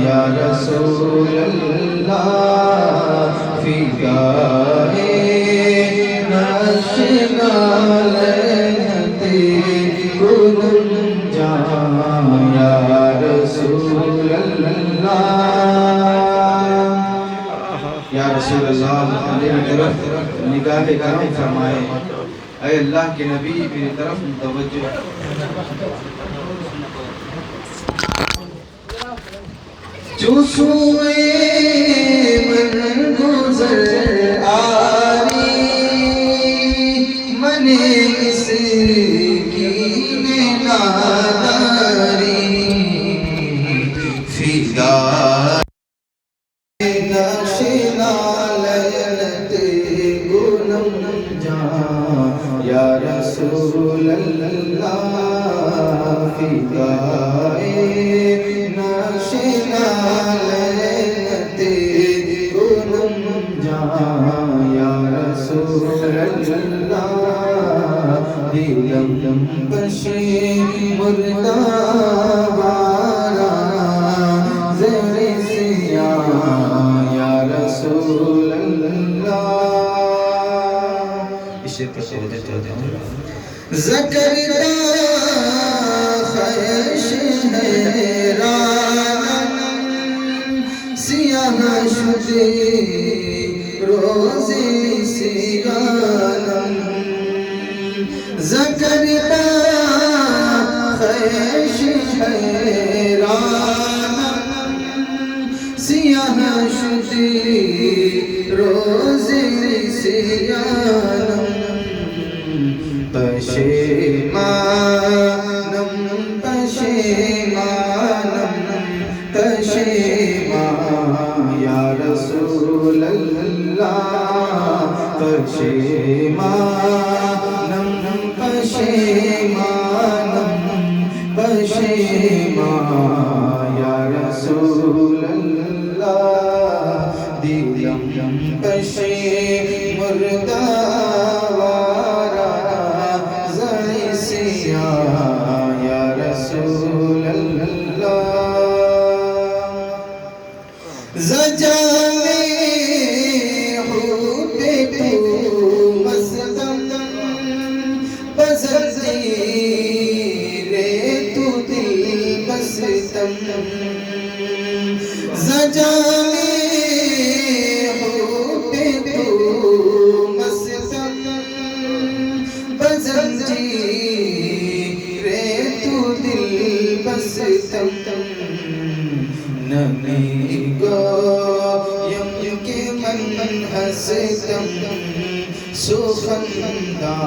یا رسول اللہ فدائے نقش نالت کنم جاں یا رسول اللہ یا رسول اللہ میری طرف نگاہ کرم فرمائے اے اللہ کے نبی میری طرف متوجہ جو سوئے من گزر آری من مسکین ناداری فدائے نقش نالت کنم جاں یا رسول اللہ فدائے نقش نالت کنم جاں یا رسول اللہ دلم بشی مردہ وارا زر سیاہ یا رسول اللہ زکریا خیش حیران سیاہ شدے روزی سیانم زکریا خیش حیران سیاہ شدے روزی سیانم پشیمانم پشیمانم پشیمان یا رسول اللہ پشیمانم پشیمانم پشیمان یا رسول اللہ دلم پشی مردہ یا رسول اللہ زجانے ہوتے تو مستم بزرزی رے تو دل بستم زجانے ہوتے تو مستم بزرزی بستم نمی گویم کہ من ہستم سخندان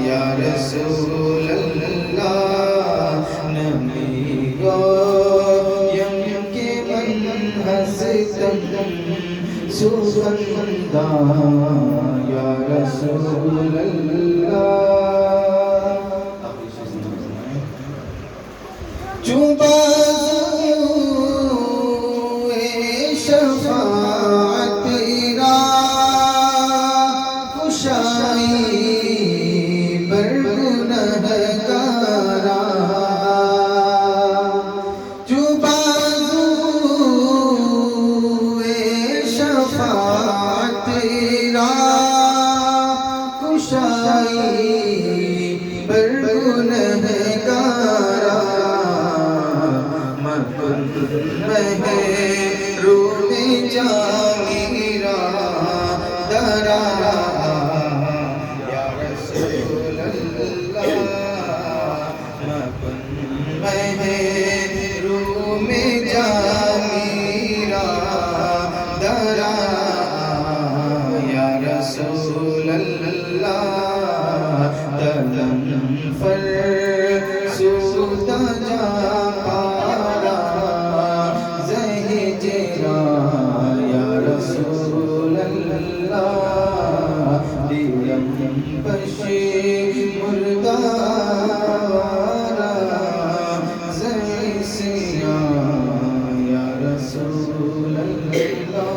یا رسول اللہ نمی گویم کہ من ہستم سخندان یا رسول اللہ بازوئے شفاعت را کشائی بر گنہگارا جو بازوئے شفاعت را کشائی بر گنہگارا روم جامیرا درا یا رسول اللہ روم جامیرا درا یا رسول اللہ تلم فرسودہ جا پارا سیاں یا رسول اللہ.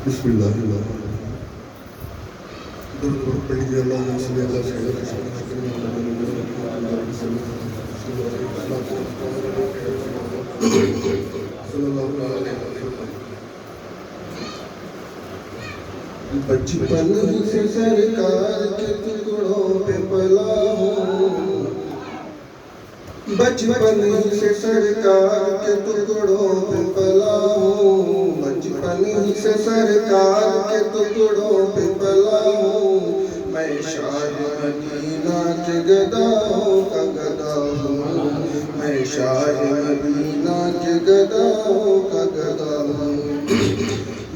بسم اللہ الرحمن الرحیم. درود پڑھیے اللہم صلی علی سیدنا صلی اللہ علیہ وسلم. بچپن سے سرکار کے ٹکڑوں پہ پلا ہوں، بچپن سے سرکار کے ٹکڑوں پہ پلا ہوں، بچپن سے سرکار کے ٹکڑوں پہ پلا ہوں. میں شاہ مدینہ کے گداؤں کا گدا ہوں، میں شاہ مدینہ کے گداؤں کا گدا ہوں.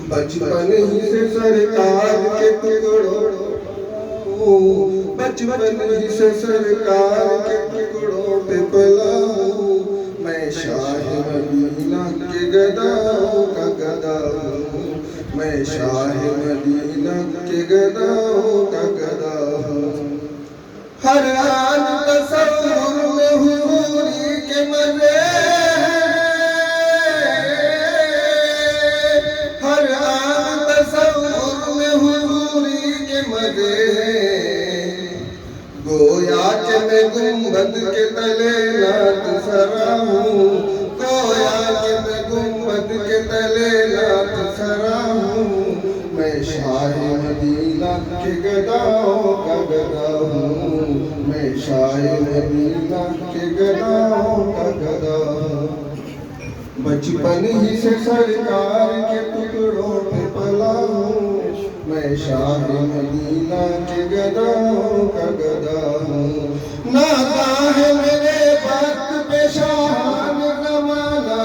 بچپن سے سرکار کے ٹکڑوں، بچپن سے سرکار کے ٹکڑوں پہ پلا ہوں. میں شاہ مدینہ کے گداؤں کا گدا ہوں، میں شاہ مدینہ کے گداؤں کا گدا ہوں. ہر آن تصور میں حضوری کے مزے، ہر آن تصور میں حضوری کے مزے. گویا کہ میں گنبد کے تلے نعت سرا ہوں، گویا کہ میں گنبد کے تلے نعت سرا ہوں. میں شاہ مدینہ کے گداؤں کا گدا ہوں، میں شاہ مدینہ کے گداؤں کا گدا ہوں. بچپن ہی سے سرکار کے ٹکڑوں پہ پلا ہوں، میں شاہ مدینہ کے گداؤں کا گدا ہوں. ناتا ہے میرے وقت پہ شاہان زمانہ،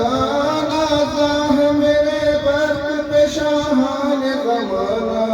ناتا ہے میرے وقت پہ شاہان زمانہ.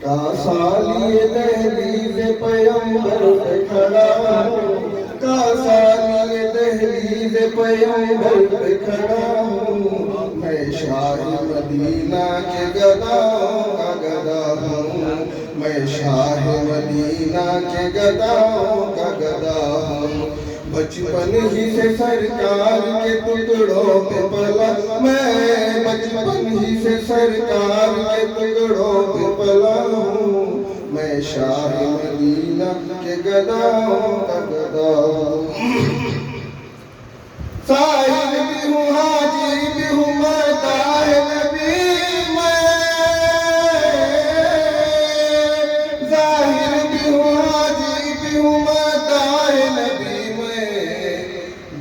کاسا لیے دہلیز پیمبر پہ کھڑا ہوں، کاسا لیے دہلیز پیمبر پہ کھڑا ہوں. میں شاہ مدینہ کے گداؤں کا گدا ہوں، میں شاہ مدینہ کے گداؤں کا گدا ہوں. بچپن ہی سے سرکار کے ٹکڑوں پہ پلا، میں بچپن ہی سے سرکار کے ٹکڑوں پہ پلا ہوں. میں شاہ مدینہ کے گداؤں کا گدا ہوں. سائل بھی ہوں، حاجی بھی ہوں، مداح نبی میں، ظاہر بھی ہوں، حاجی بھی ہوں، مداح نبی میں.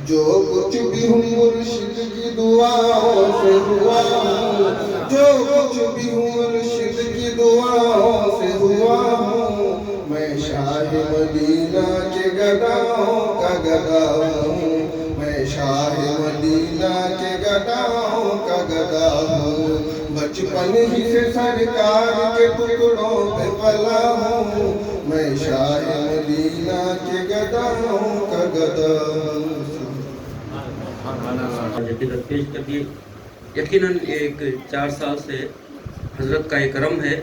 جو کچھ بھی ہوں مرشد کی دعاؤں سے ہوا ہوں، جو کچھ بھی ہوں مرشد کی دعاؤں سے ہوا ہوں. میں شاہ مدینہ کے گداؤں کا گدا ہوں، میں شاہ مدینہ کے گداؤں کا گدا ہوں. بچپن ہی سے سرکار کے ٹکڑوں پہ پلا ہوں، میں شاہ مدینہ کے گداؤں کا گدا ہوں. عقیدت پیش کر دی. یقیناً ایک 4 سال سے حضرت کا یہ کرم ہے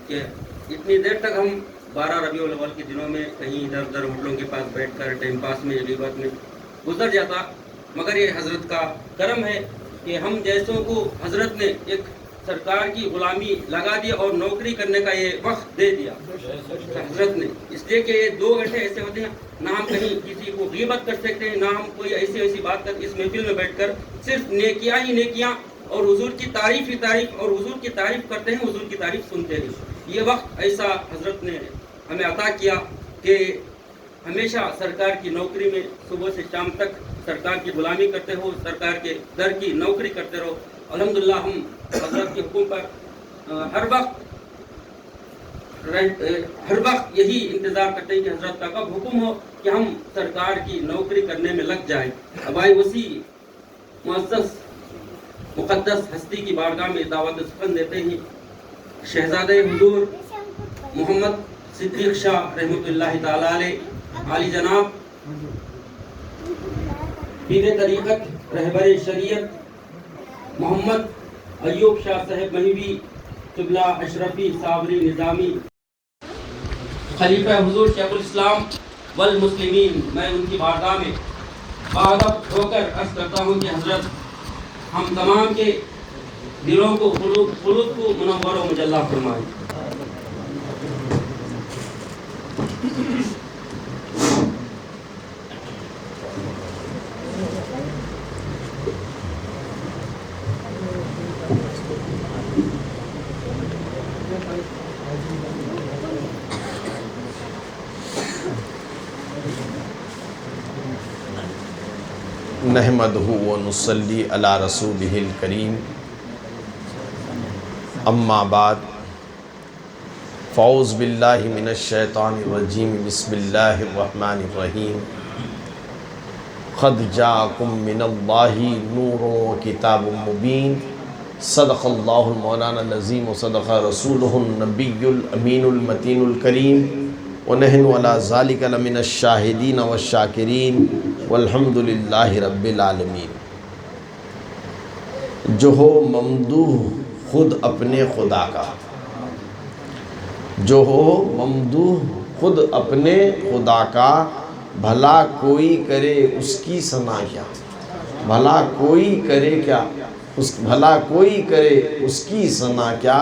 کہ اتنی دیر تک ہم 12 ربیع الاول کے دنوں میں کہیں ادھر ادھر ہوٹلوں کے پاس بیٹھ کر ٹائم پاس میں غیبت میں گزر جاتا، مگر یہ حضرت کا کرم ہے کہ ہم جیسوں کو حضرت نے ایک سرکار کی غلامی لگا دی اور نوکری کرنے کا یہ وقت دے دیا حضرت نے. اس لیے کہ یہ 2 گھنٹے ایسے ہوتے ہیں نہ ہم کہیں کسی کو غیبت کر سکتے ہیں، نہ ہم کوئی ایسی بات کر اس محفل میں بیٹھ کر صرف نیکیاں ہی نیکیاں اور حضور کی تعریف ہی تعریف اور حضور کی تعریف کرتے ہیں، حضور کی تعریف سنتے ہیں. یہ وقت ایسا حضرت نے ہمیں عطا کیا کہ ہمیشہ سرکار کی نوکری میں صبح سے شام تک سرکار کی غلامی کرتے ہو، سرکار کے در کی نوکری کرتے رہو. الحمدللہ ہم حضرت کے حکم پر ہر وقت یہی انتظار کرتے ہیں کہ حضرت کا کب حکم ہو کہ ہم سرکار کی نوکری کرنے میں لگ جائیں. ابائی وسیع معزز مقدس ہستی کی بارگاہ میں دعوت سخن دیتے ہیں شہزادہ حضور محمد صدیق شاہ رحمۃ اللہ تعالی علیہ، عالی جناب پیر طریقت رہبر شریعت محمد ایوب شاہ صاحب مہیوی قبلہ اشرفی صابری نظامی، خلیفہ حضور شیخ الاسلام والمسلمین، میں ان کی بارگاہ میں باادب ہو کر عرض کرتا ہوں کہ حضرت ہم تمام کے دلوں کو قلوب کو منور و مجلہ فرمائیں۔ نحمدہ ونصلی علی رسولہ الکریم، اما بعد، فاعوذ باللہ من الشیطان الرجیم، بسم اللہ الرحمن الرحیم۔ قد جاءکم من اللہ نور و کتاب مبین، صدق اللہ المولانا العظیم و صدق رسولہ النبی الامین المتین الکریم، ونحن علی ذالک لمن الشاہدین والشاکرین، والحمد للہ رب العالمین۔ جو ہو ممدوح خود اپنے خدا کا، جو ہو ممدوح خود اپنے خدا کا، بھلا کوئی کرے اس کی ثنا کیا، بھلا کوئی کرے کیا، بھلا کوئی کرے اس کی ثنا کیا،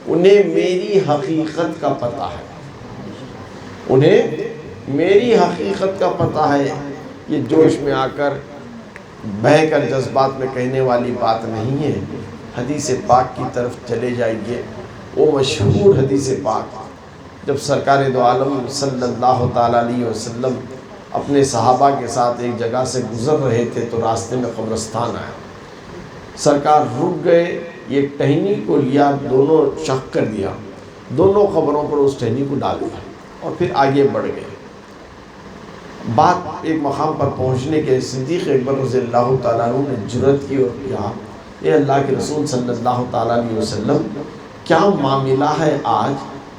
انہیں میری حقیقت کا پتہ ہے، انہیں میری حقیقت کا پتہ ہے۔ یہ جوش میں آ کر بہہ کر جذبات میں کہنے والی بات نہیں ہے، حدیث پاک کی طرف چلے جائیے۔ وہ مشہور حدیث پاک جب سرکار دو عالم صلی اللہ تعالیٰ علیہ وسلم اپنے صحابہ کے ساتھ ایک جگہ سے گزر رہے تھے تو راستے میں قبرستان آیا، سرکار رک گئے، یہ ٹہنی کو لیا، دونوں شق کر دیا، دونوں قبروں پر اس ٹہنی کو ڈال دیا اور پھر آگے بڑھ گئے۔ بات ایک مقام پر پہنچنے کے صدیق اکبر رضی اللہ تعالیٰ عنہ نے جرأت کی اور کہا، اے اللہ کے رسول صلی اللہ تعالیٰ علیہ وسلم، کیا معاملہ ہے آج؟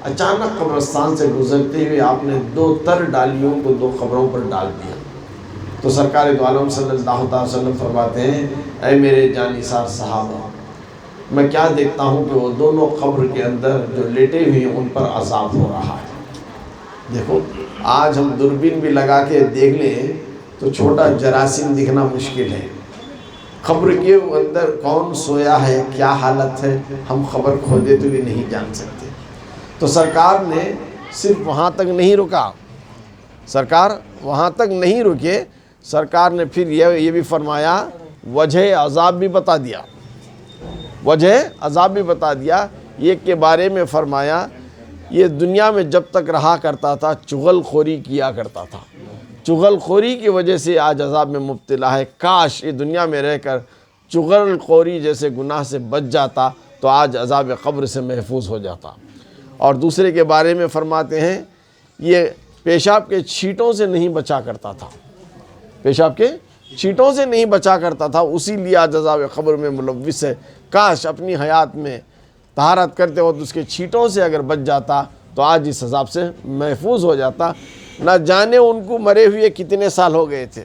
اچانک قبرستان سے گزرتے ہوئے آپ نے دو تر ڈالیوں کو دو قبروں پر ڈال دیا۔ تو سرکار دو عالم صلی اللہ تعالیٰ وسلم فرماتے ہیں، اے میرے جانثار صحابہ، میں کیا دیکھتا ہوں کہ وہ دونوں قبر کے اندر جو لیٹے ہوئے ہیں ان پر عذاب ہو رہا ہے۔ دیکھو آج ہم دوربین بھی لگا کے دیکھ لیں تو چھوٹا جراثیم دکھنا مشکل ہے، قبر کے اندر کون سویا ہے، کیا حالت ہے، ہم خبر کھودے تو بھی نہیں جان سکتے۔ تو سرکار نے صرف وہاں تک نہیں رکا، سرکار وہاں تک نہیں رکے، سرکار نے پھر یہ بھی فرمایا، وجہ عذاب بھی بتا دیا، وجہ عذاب بھی بتا دیا۔ یہ کے بارے میں فرمایا، یہ دنیا میں جب تک رہا کرتا تھا چغل خوری کیا کرتا تھا، چغل خوری کی وجہ سے آج عذاب میں مبتلا ہے۔ کاش یہ دنیا میں رہ کر چغل خوری جیسے گناہ سے بچ جاتا تو آج عذاب قبر سے محفوظ ہو جاتا۔ اور دوسرے کے بارے میں فرماتے ہیں، یہ پیشاب کے چھینٹوں سے نہیں بچا کرتا تھا، پیشاب کے چھینٹوں سے نہیں بچا کرتا تھا، اسی لیے آج عذاب قبر میں ملوث ہے۔ کاش اپنی حیات میں طہارت کرتے وقت اس کے چھینٹوں سے اگر بچ جاتا تو آج اس عذاب سے محفوظ ہو جاتا۔ نہ جانے ان کو مرے ہوئے کتنے سال ہو گئے تھے،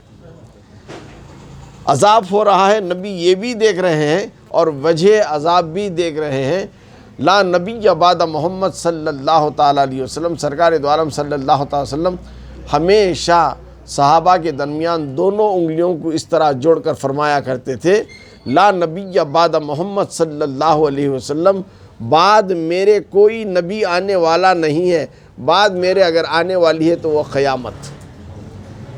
عذاب ہو رہا ہے، نبی یہ بھی دیکھ رہے ہیں اور وجہ عذاب بھی دیکھ رہے ہیں۔ لا نبی بعد محمد صلی اللہ تعالیٰ علیہ وسلم، سرکار دو عالم صلی اللہ تعالیٰ علیہ وسلم ہمیشہ صحابہ کے درمیان دونوں انگلیوں کو اس طرح جوڑ کر فرمایا کرتے تھے، لا نبی بعد محمد صلی اللہ علیہ وسلم، بعد میرے کوئی نبی آنے والا نہیں ہے، بعد میرے اگر آنے والی ہے تو وہ قیامت،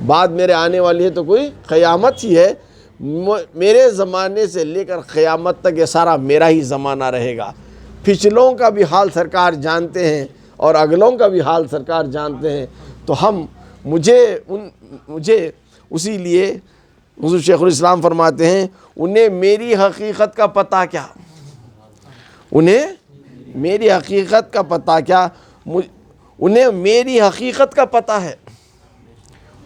بعد میرے آنے والی ہے تو کوئی قیامت ہی ہے۔ میرے زمانے سے لے کر قیامت تک یہ سارا میرا ہی زمانہ رہے گا۔ پچھلوں کا بھی حال سرکار جانتے ہیں اور اگلوں کا بھی حال سرکار جانتے ہیں، تو مجھے اسی لیے حضور شیخ الاسلام فرماتے ہیں، انہیں میری حقیقت کا پتہ کیا، انہیں میری حقیقت کا پتہ کیا، انہیں میری حقیقت کا پتہ ہے،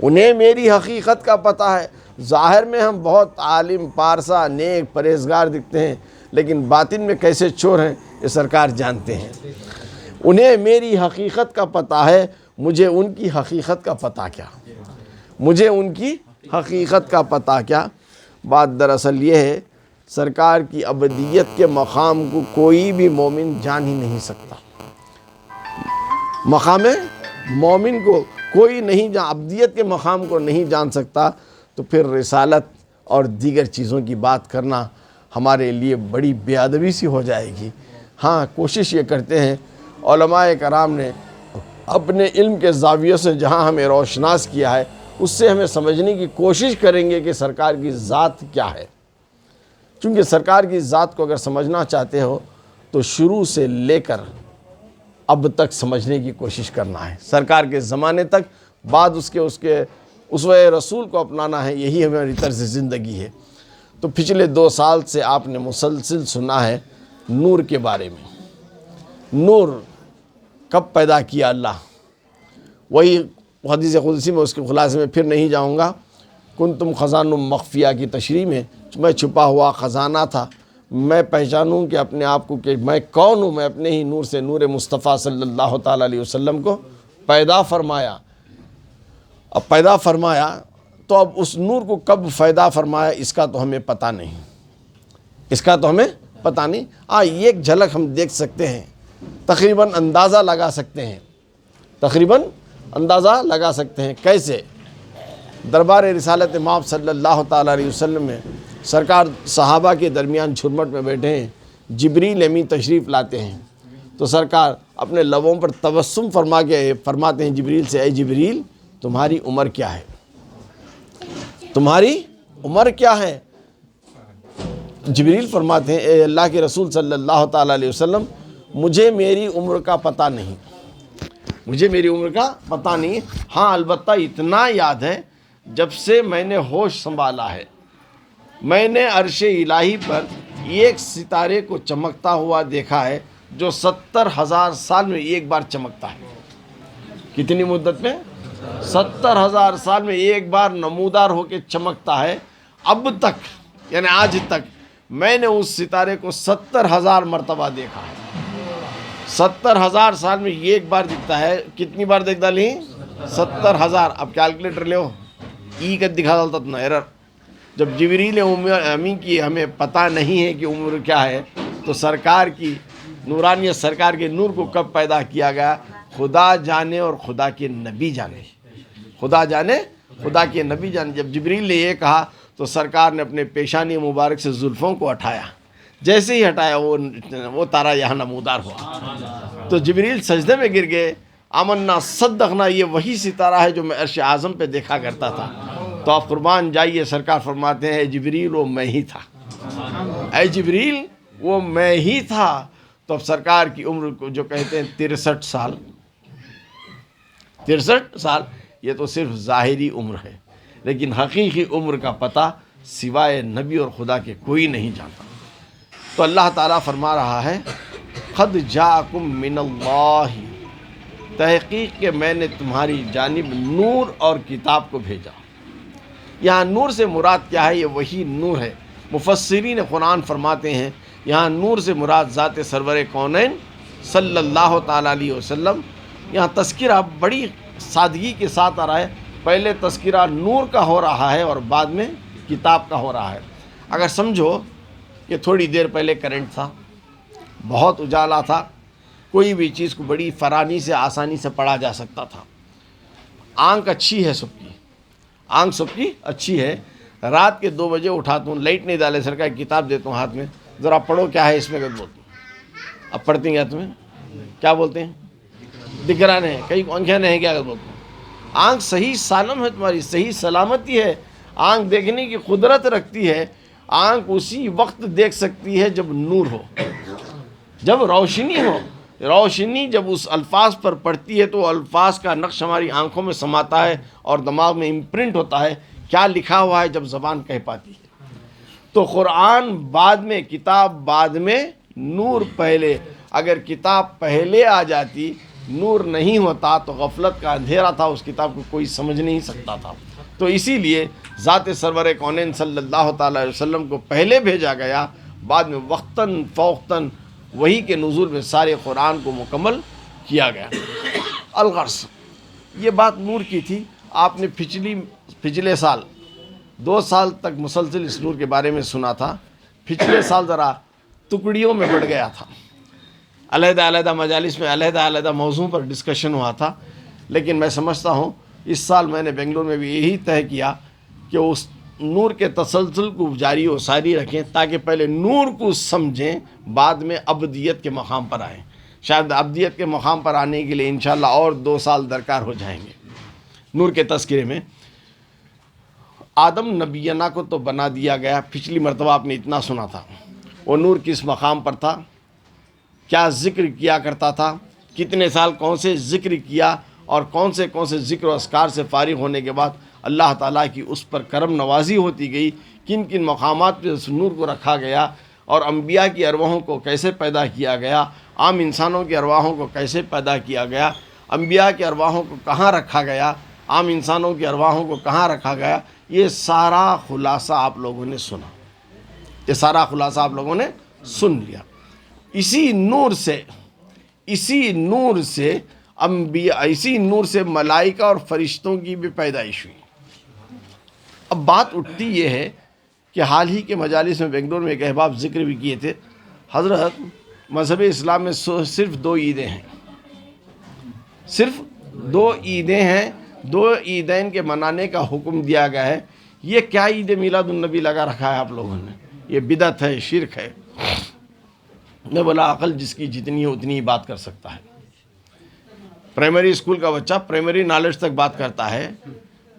انہیں میری حقیقت کا پتہ ہے۔ ظاہر میں ہم بہت عالم، پارسا، نیک، پرہیزگار دکھتے ہیں، لیکن باطن میں کیسے چور ہیں یہ سرکار جانتے ہیں۔ انہیں میری حقیقت کا پتہ ہے، مجھے ان کی حقیقت کا پتہ کیا، مجھے ان کی حقیقت کا پتہ کیا۔ بات دراصل یہ ہے، سرکار کی ابدیت کے مقام کو کوئی بھی مومن جان ہی نہیں سکتا، مقام مومن کو کوئی نہیں جان عبدیت کے مقام کو نہیں جان سکتا تو پھر رسالت اور دیگر چیزوں کی بات کرنا ہمارے لیے بڑی بے ادبی سی ہو جائے گی۔ ہاں کوشش یہ کرتے ہیں علماء کرام نے اپنے علم کے زاویے سے جہاں ہمیں روشناس کیا ہے اس سے ہمیں سمجھنے کی کوشش کریں گے کہ سرکار کی ذات کیا ہے، چونکہ سرکار کی ذات کو اگر سمجھنا چاہتے ہو تو شروع سے لے کر اب تک سمجھنے کی کوشش کرنا ہے، سرکار کے زمانے تک، بعد اس کے اسوہ رسول کو اپنانا ہے، یہی ہماری طرز زندگی ہے۔ تو پچھلے 2 سال سے آپ نے مسلسل سنا ہے نور کے بارے میں۔ نور کب پیدا کیا اللہ؟ وہی حدیث قدسی میں اس کے خلاصے میں پھر نہیں جاؤں گا۔ کنتم خزان مخفیہ کی تشریح میں میں چھپا ہوا خزانہ تھا، میں پہچانوں کہ اپنے آپ کو کہ میں کون ہوں، میں اپنے ہی نور سے نور مصطفیٰ صلی اللہ تعالیٰ علیہ وسلم کو پیدا فرمایا۔ اب پیدا فرمایا تو اب اس نور کو کب پیدا فرمایا اس کا تو ہمیں پتہ نہیں، اس کا تو ہمیں پتہ نہیں۔ ایک جھلک ہم دیکھ سکتے ہیں، تقریباً اندازہ لگا سکتے ہیں، تقریباً اندازہ لگا سکتے ہیں۔ کیسے؟ دربار رسالت مآب صلی اللہ تعالیٰ علیہ وسلم میں سرکار صحابہ کے درمیان جھرمٹ میں بیٹھے ہیں، جبریل امین تشریف لاتے ہیں تو سرکار اپنے لبوں پر تبسم فرما کے فرماتے ہیں جبریل سے، اے جبریل تمہاری عمر کیا ہے؟ تمہاری عمر کیا ہے؟ جبریل فرماتے ہیں اے اللہ کے رسول صلی اللہ تعالیٰ علیہ وسلم مجھے میری عمر کا پتہ نہیں، مجھے میری عمر کا پتہ نہیں، ہاں البتہ اتنا یاد ہے جب سے میں نے ہوش سنبھالا ہے میں نے عرش الہی پر ایک ستارے کو چمکتا ہوا دیکھا ہے جو 70,000 سال میں ایک بار چمکتا ہے۔ کتنی مدت میں؟ 70,000 سال میں ایک بار نمودار ہو کے چمکتا ہے۔ اب تک یعنی آج تک میں نے اس ستارے کو 70,000 مرتبہ دیکھا ہے۔ 70,000 سال میں ایک بار دکھتا ہے، کتنی بار دیکھتا نہیں؟ 70,000۔ اب کیلکولیٹر لے ہو ای کا دکھا ڈالتا اتنا ایرر۔ جب جبریل امین کی ہمیں پتہ نہیں ہے کہ عمر کیا ہے تو سرکار کی نورانیت، سرکار کے نور کو کب پیدا کیا گیا خدا جانے اور خدا کے نبی جانے، خدا جانے خدا کے نبی جانے۔ جب جبریل نے یہ کہا تو سرکار نے اپنے پیشانی مبارک سے زلفوں کو ہٹایا، جیسے ہی ہٹایا وہ تارا یہاں نمودار ہوا تو جبریل سجدے میں گر گئے، آمنا صدقنا یہ وہی ستارہ ہے جو میں عرش اعظم پہ دیکھا کرتا تھا۔ تو آپ قربان جائیے، سرکار فرماتے ہیں اے جبریل وہ میں ہی تھا، اے جبریل وہ میں ہی تھا۔ تو اب سرکار کی عمر کو جو کہتے ہیں 63 سال، 63 سال یہ تو صرف ظاہری عمر ہے، لیکن حقیقی عمر کا پتہ سوائے نبی اور خدا کے کوئی نہیں جانتا۔ تو اللہ تعالیٰ فرما رہا ہے قد جاءکم من اللہ، تحقیق کہ میں نے تمہاری جانب نور اور کتاب کو بھیجا۔ یہاں نور سے مراد کیا ہے؟ یہ وہی نور ہے۔ مفسرین قرآن فرماتے ہیں یہاں نور سے مراد ذات سرور کونین صلی اللہ تعالیٰ علیہ وسلم۔ یہاں تذکرہ بڑی سادگی کے ساتھ آ رہا ہے، پہلے تذکرہ نور کا ہو رہا ہے اور بعد میں کتاب کا ہو رہا ہے۔ اگر سمجھو کہ تھوڑی دیر پہلے کرنٹ تھا، بہت اجالا تھا، کوئی بھی چیز کو بڑی فرانی سے آسانی سے پڑھا جا سکتا تھا، آنکھ اچھی ہے سب کی، آنکھ سب کی اچھی ہے، رات کے 2 بجے اٹھاتا ہوں، لائٹ نہیں ڈالے سرکار کتاب دیتا ہوں ہاتھ میں، ذرا پڑھو کیا ہے اس میں، بولتا ہوں اب پڑھتی ہیں تمہیں کیا بولتے ہیں؟ دکھ رہا نہیں، کئی آنکھیں نہیں، کیا بولتے ہیں؟ آنکھ صحیح سالم ہے تمہاری، صحیح سلامتی ہے، آنکھ دیکھنے کی قدرت رکھتی ہے، آنکھ اسی وقت دیکھ سکتی ہے جب نور ہو، جب روشنی ہو۔ روشنی جب اس الفاظ پر پڑتی ہے تو الفاظ کا نقش ہماری آنکھوں میں سماتا ہے اور دماغ میں امپرنٹ ہوتا ہے، کیا لکھا ہوا ہے جب زبان کہہ پاتی ہے۔ تو قرآن بعد میں، کتاب بعد میں، نور پہلے۔ اگر کتاب پہلے آ جاتی، نور نہیں ہوتا تو غفلت کا اندھیرا تھا، اس کتاب کو کوئی سمجھ نہیں سکتا تھا۔ تو اسی لیے ذات سرور کونین صلی اللہ تعالیٰ علیہ وسلم کو پہلے بھیجا گیا، بعد میں وقتاً فوقتاً وہی کے نزول میں سارے قرآن کو مکمل کیا گیا۔ الغرض یہ بات نور کی تھی۔ آپ نے پچھلے سال 2 سال تک مسلسل اس نور کے بارے میں سنا تھا، پچھلے سال ذرا ٹکڑیوں میں بٹ گیا تھا، علیحدہ علیحدہ مجالس میں علیحدہ علیحدہ موضوع پر ڈسکشن ہوا تھا، لیکن میں سمجھتا ہوں اس سال میں نے بنگلور میں بھی یہی طے کیا کہ اس نور کے تسلسل کو جاری و ساری رکھیں، تاکہ پہلے نور کو سمجھیں، بعد میں ابدیت کے مقام پر آئیں۔ شاید ابدیت کے مقام پر آنے کے لیے انشاءاللہ اور 2 سال درکار ہو جائیں گے۔ نور کے تذکرے میں آدم نبینا کو تو بنا دیا گیا، پچھلی مرتبہ آپ نے اتنا سنا تھا۔ وہ نور کس مقام پر تھا، کیا ذکر کیا کرتا تھا، کتنے سال کون سے ذکر کیا، اور کون سے ذکر و اذکار سے فارغ ہونے کے بعد اللہ تعالیٰ کی اس پر کرم نوازی ہوتی گئی، کن کن مقامات پہ اس نور کو رکھا گیا، اور انبیاء کی ارواحوں کو کیسے پیدا کیا گیا، عام انسانوں کی ارواحوں کو کیسے پیدا کیا گیا، انبیاء کی ارواحوں کو کہاں رکھا گیا، عام انسانوں کی ارواحوں کو کہاں رکھا گیا، یہ سارا خلاصہ آپ لوگوں نے سنا، یہ سارا خلاصہ آپ لوگوں نے سن لیا۔ اسی نور سے انبیاء، اسی نور سے ملائکہ اور فرشتوں کی بھی پیدائش ہوئی۔ اب بات اٹھتی یہ ہے کہ حال ہی کے مجالس میں بنگلور میں ایک احباب ذکر بھی کیے تھے، حضرت مذہب اسلام میں صرف 2 عیدیں ہیں، صرف 2 عیدیں ہیں، 2 عیدین کے منانے کا حکم دیا گیا ہے۔ یہ کیا عید میلاد النبی لگا رکھا ہے آپ لوگوں نے؟ یہ بدعت ہے، شرک ہے۔ میں بولا عقل جس کی جتنی ہے اتنی ہی بات کر سکتا ہے۔ پرائمری اسکول کا بچہ پرائمری نالج تک بات کرتا ہے،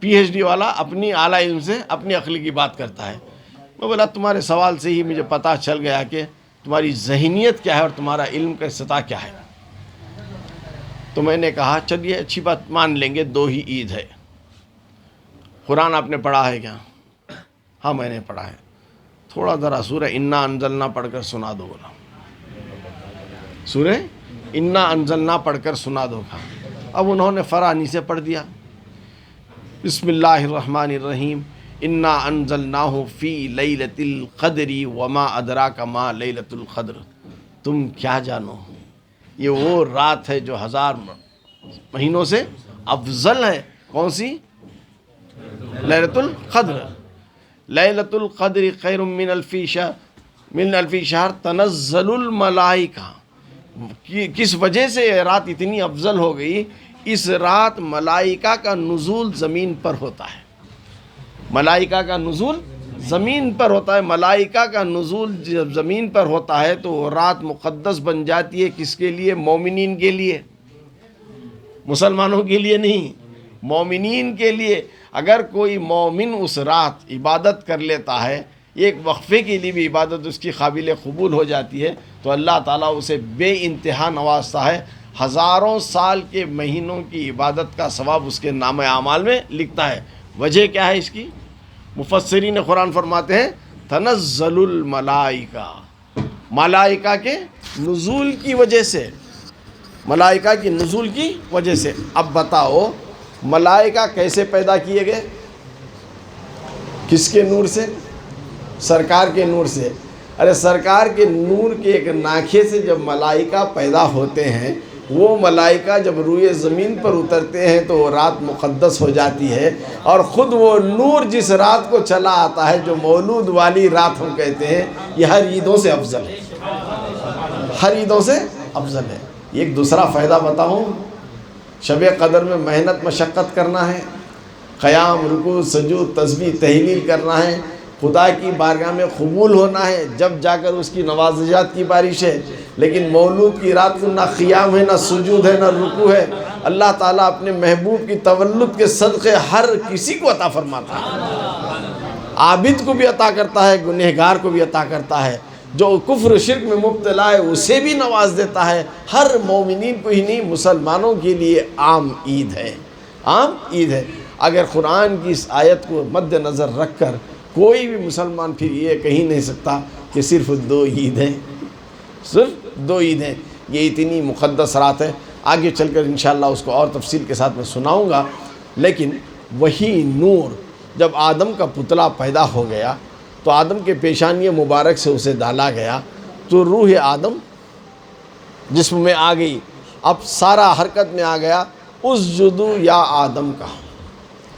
پی ایچ ڈی والا اپنی اعلیٰ علم سے اپنی عقل کی بات کرتا ہے۔ میں بولا تمہارے سوال سے ہی مجھے پتہ چل گیا کہ تمہاری ذہنیت کیا ہے اور تمہارا علم کا سطح کیا ہے۔ تو میں نے کہا چلیے اچھی بات مان لیں گے، 2 ہی عید ہے۔ قرآن آپ نے پڑھا ہے کیا؟ ہاں میں نے پڑھا ہے۔ تھوڑا ذرا سورہ انا انزلنا پڑھ کر سنا دو بولا، سورہ انا انزلنا پڑھ کر سنا دو کہا۔ اب انہوں نے فرانی سے پڑھ دیا، بسم اللہ الرحمن الرحیم، انا انزلناہ فی لیلۃ القدر وما ادراک ما لیلۃ القدر۔ تم کیا جانو، یہ وہ رات ہے جو 1000 مہینوں سے افضل ہے۔ کون سی؟ لیلۃ القدر۔ لیلۃ القدر خیر من الف شہر تنزل الملائکہ۔ کس وجہ سے یہ رات اتنی افضل ہو گئی؟ اس رات ملائکہ کا نزول زمین پر ہوتا ہے، ملائکہ کا نزول زمین پر ہوتا ہے۔ ملائکہ کا نزول جب زمین پر ہوتا ہے تو وہ رات مقدس بن جاتی ہے۔ کس کے لیے؟ مومنین کے لیے، مسلمانوں کے لیے نہیں، مومنین کے لیے۔ اگر کوئی مومن اس رات عبادت کر لیتا ہے، ایک وقفے کے لیے بھی عبادت اس کی قابل قبول ہو جاتی ہے، تو اللہ تعالیٰ اسے بے انتہا نوازتا ہے، ہزاروں سال کے مہینوں کی عبادت کا ثواب اس کے نامہ اعمال میں لکھتا ہے۔ وجہ کیا ہے اس کی؟ مفسرین قرآن فرماتے ہیں تنزل الملائکہ، ملائکہ کے نزول کی وجہ سے، ملائکہ کی نزول کی وجہ سے۔ اب بتاؤ ملائکہ کیسے پیدا کیے گئے؟ کس کے نور سے؟ سرکار کے نور سے۔ ارے سرکار کے نور کے ایک ناکھے سے جب ملائکہ پیدا ہوتے ہیں، وہ ملائکہ جب روئے زمین پر اترتے ہیں تو وہ رات مقدس ہو جاتی ہے، اور خود وہ نور جس رات کو چلا آتا ہے جو مولود والی رات ہم کہتے ہیں، یہ ہر عیدوں سے افضل ہے، ہر عیدوں سے افضل ہے۔ ایک دوسرا فائدہ بتاؤں، شب قدر میں محنت مشقت کرنا ہے، قیام رکوع سجود تسبیح تحلیل کرنا ہے، خدا کی بارگاہ میں قبول ہونا ہے، جب جا کر اس کی نوازجات کی بارش ہے۔ لیکن مولود کی رات کو نہ قیام ہے، نہ سجود ہے، نہ رکوع ہے۔ اللہ تعالیٰ اپنے محبوب کی تولد کے صدقے ہر کسی کو عطا فرماتا ہے، عابد کو بھی عطا کرتا ہے، گنہگار کو بھی عطا کرتا ہے، جو کفر و شرک میں مبتلا ہے اسے بھی نواز دیتا ہے۔ ہر مومنین کو ہی نہیں، مسلمانوں کے لیے عام عید ہے، عام عید ہے۔ اگر قرآن کی اس آیت کو مد نظر رکھ کر کوئی بھی مسلمان پھر یہ کہی نہیں سکتا کہ صرف 2 عید ہیں، صرف 2 عید ہیں۔ یہ اتنی مقدس رات ہے، آگے چل کر انشاءاللہ اس کو اور تفصیل کے ساتھ میں سناؤں گا۔ لیکن وہی نور جب آدم کا پتلا پیدا ہو گیا تو آدم کے پیشانی مبارک سے اسے ڈالا گیا، تو روح آدم جسم میں آ گئی، اب سارا حرکت میں آ گیا۔ اسجدوا یا آدم کا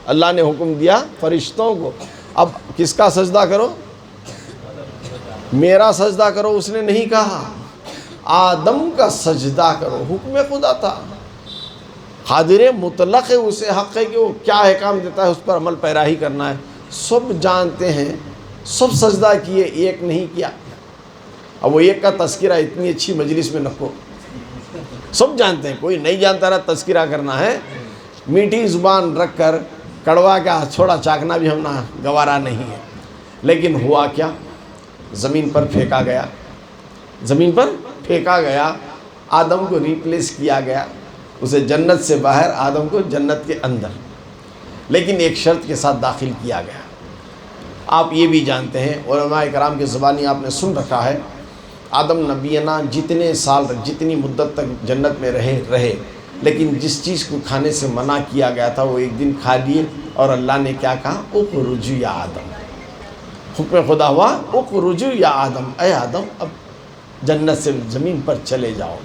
اللہ نے حکم دیا فرشتوں کو، اب کس کا سجدہ کرو؟ میرا سجدہ کرو اس نے نہیں کہا، آدم کا سجدہ کرو، حکم خدا تھا۔ قادر مطلق ہے، اسے حق ہے کہ وہ کیا احکام دیتا ہے اس پر عمل پیرا ہی کرنا ہے. سب جانتے ہیں، سب سجدہ کیے، ایک نہیں کیا. اب وہ ایک کا تذکرہ اتنی اچھی مجلس میں نکو. سب جانتے ہیں، کوئی نہیں جانتا رہا تذکرہ کرنا ہے. میٹھی زبان رکھ کر کڑوا کا چھوڑا چاکنا بھی ہم نہ گوارا نہیں ہے. لیکن ہوا کیا؟ زمین پر پھینکا گیا، زمین پر پھینکا گیا. آدم کو ریپلیس کیا گیا، اسے جنت سے باہر، آدم کو جنت کے اندر، لیکن ایک شرط کے ساتھ داخل کیا گیا. آپ یہ بھی جانتے ہیں، علماء کرام کی زبانی آپ نے سن رکھا ہے، آدم نبینا جتنے سال تک، جتنی مدت تک جنت میں رہے، لیکن جس چیز کو کھانے سے منع کیا گیا تھا وہ ایک دن کھا لیے، اور اللہ نے کیا کہا؟ اخرج یا آدم. حکم خدا ہوا اخرج یا آدم، اے آدم اب جنت سے زمین پر چلے جاؤ.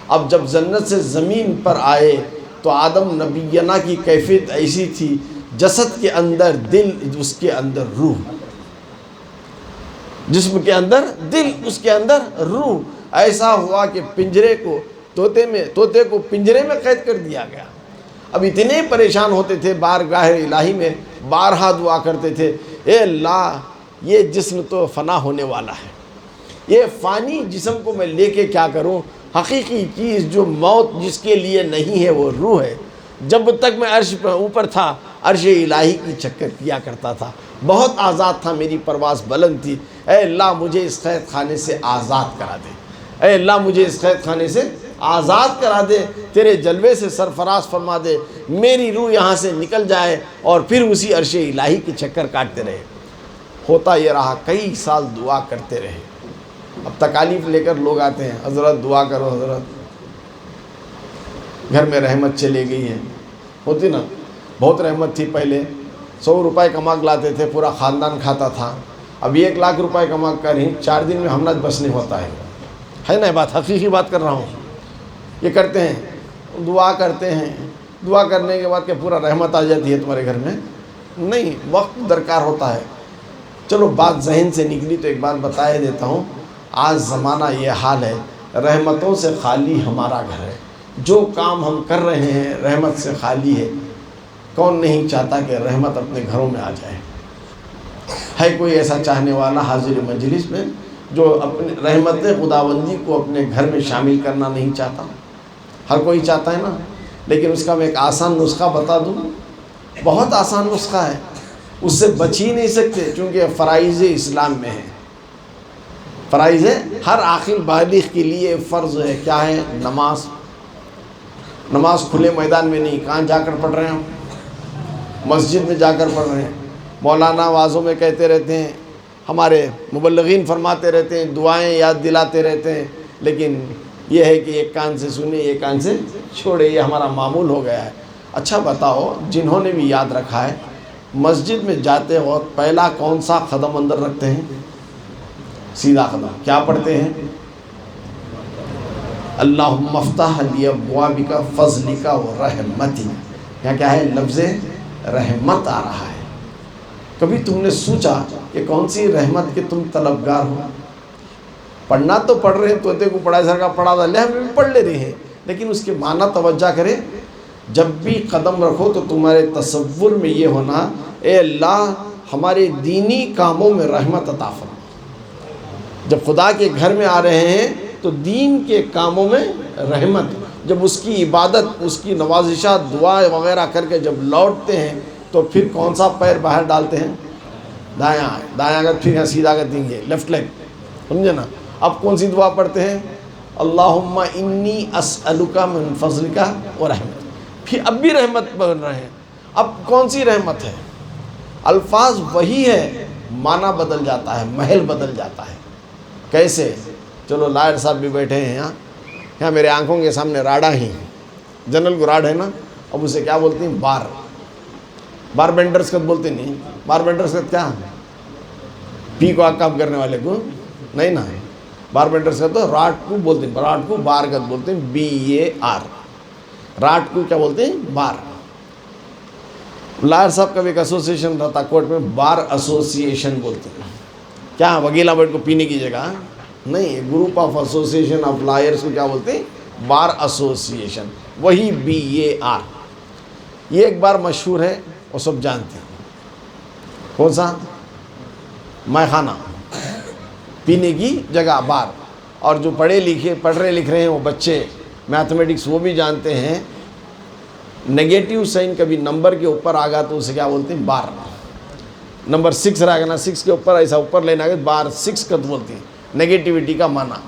اب جب جنت سے زمین پر آئے تو آدم نبینا کی کیفیت ایسی تھی، جسد کے اندر دل، اس کے اندر روح، جسم کے اندر دل، اس کے اندر روح. ایسا ہوا کہ پنجرے کو طوطے کو پنجرے میں قید کر دیا گیا. اب اتنے پریشان ہوتے تھے، بارگاہ الہی میں بارہا دعا کرتے تھے، اے اللہ یہ جسم تو فنا ہونے والا ہے، یہ فانی جسم کو میں لے کے کیا کروں؟ حقیقی چیز جو موت جس کے لیے نہیں ہے وہ روح ہے. جب تک میں عرش پر اوپر تھا، عرش الہی کی چکر کیا کرتا تھا، بہت آزاد تھا، میری پرواز بلند تھی. اے اللہ مجھے اس قید خانے سے آزاد کرا دے، اے اللہ مجھے اس قید خانے سے آزاد کرا دے، تیرے جلوے سے سرفراز فرما دے، میری روح یہاں سے نکل جائے، اور پھر اسی عرش الہی کے چکر کاٹتے رہے. ہوتا یہ رہا، کئی سال دعا کرتے رہے. اب تکالیف لے کر لوگ آتے ہیں، حضرت دعا کرو، حضرت گھر میں رحمت چلے گئی ہے. ہوتی نا، بہت رحمت تھی پہلے، 100 روپے کما کے لاتے تھے، پورا خاندان کھاتا تھا. اب 1 لاکھ روپے کما کر ہی 4 دن میں ہمنت بس نہیں ہوتا ہے نا؟ بات حقیقی بات کر رہا ہوں. یہ کرتے ہیں، دعا کرتے ہیں، دعا کرنے کے بعد کہ پورا رحمت آ جاتی ہے تمہارے گھر میں؟ نہیں، وقت درکار ہوتا ہے. چلو بات ذہن سے نکلی تو ایک بات بتا دیتا ہوں. آج زمانہ یہ حال ہے، رحمتوں سے خالی ہمارا گھر ہے. جو کام ہم کر رہے ہیں رحمت سے خالی ہے. کون نہیں چاہتا کہ رحمت اپنے گھروں میں آ جائے؟ ہے کوئی ایسا چاہنے والا حاضر مجلس میں جو اپنے رحمت خداوندی کو اپنے گھر میں شامل کرنا نہیں چاہتا؟ ہر کوئی چاہتا ہے نا. لیکن اس کا میں ایک آسان نسخہ بتا دوں، بہت آسان نسخہ ہے، اس سے بچ ہی نہیں سکتے، چونکہ فرائض اسلام میں ہے. فرائض ہے، ہر عاقل بالغ کے لیے فرض ہے. کیا ہے؟ نماز. نماز کھلے میدان میں نہیں، کہاں جا کر پڑھ رہے ہیں ہم؟ مسجد میں جا کر پڑھ رہے ہیں. مولانا وعظوں میں کہتے رہتے ہیں، ہمارے مبلغین فرماتے رہتے ہیں، دعائیں یاد دلاتے رہتے ہیں، لیکن یہ ہے کہ ایک کان سے سنے ایک کان سے چھوڑے، یہ ہمارا معمول ہو گیا ہے. اچھا بتاؤ، جنہوں نے بھی یاد رکھا ہے، مسجد میں جاتے وقت پہلا کون سا قدم اندر رکھتے ہیں؟ سیدھا قدم. کیا پڑھتے ہیں؟ اللہم افتح لی ابوابک فضلک و رحمتک. یہاں کیا ہے؟ لفظ رحمت آ رہا ہے. کبھی تم نے سوچا کہ کون سی رحمت کے تم طلبگار ہو؟ پڑھنا تو پڑھ رہے ہیں، طوطے کو پڑھائی سر کا پڑھا تھا، ہم بھی پڑھ لے رہے ہیں، لیکن اس کے معنی توجہ کریں. جب بھی قدم رکھو تو تمہارے تصور میں یہ ہونا، اے اللہ ہمارے دینی کاموں میں رحمت عطا فرما. جب خدا کے گھر میں آ رہے ہیں تو دین کے کاموں میں رحمت. جب اس کی عبادت، اس کی نوازشات، دعا وغیرہ کر کے جب لوٹتے ہیں تو پھر کون سا پیر باہر ڈالتے ہیں؟ دایاں. دایاں کا پھر سیدھا کر دیں گے، لیفٹ لیگ، سمجھے نا. اب کون سی دعا پڑھتے ہیں؟ اللہم انی اسألک من فضلک و رحمت. پھر اب بھی رحمت بن رہے ہیں. اب کون سی رحمت ہے؟ الفاظ وہی ہے، معنی بدل جاتا ہے، محل بدل جاتا ہے. کیسے؟ چلو لائر صاحب بھی بیٹھے ہیں یہاں میرے آنکھوں کے سامنے راڑا ہی جنرل کو راڈ ہے نا. اب اسے کیا بولتے ہیں؟ بار بینڈرز کت بولتے نہیں. بار بینڈرز کت کیا؟ پی کو آکاب کرنے والے کو نہیں نا. بار بینڈرز کت تو راڈ کو بولتے ہیں، راڈ کو بار کت بولتے ہیں، BAR. راڈ کو کیا بولتے ہیں؟ بار. لائر صاحب کا بھی ایک ایسوسیشن رہتا کورٹ میں، بار ایسوسیشن بولتے ہیں. کیا وکیل بیٹھ کو پینے کی جگہ نہیں، group of association of lawyers کو کیا بولتے ہیں؟ بار ایسوسیشن، وہی BAR. یہ ایک بار مشہور ہے، وہ سب جانتے ہیں. کون سا؟ مے خانہ، پینے کی جگہ، بار. اور جو پڑھ رہے لکھ رہے ہیں وہ بچے میتھمیٹکس وہ بھی جانتے ہیں، نگیٹیو سائن کبھی نمبر کے اوپر آ گیا تو اسے کیا بولتے ہیں؟ بار. نمبر 6 رہا گا نا، 6 کے اوپر ایسا اوپر لینا ہے بار 6 کا بولتے ہیں، نگیٹیوٹی کا معنی.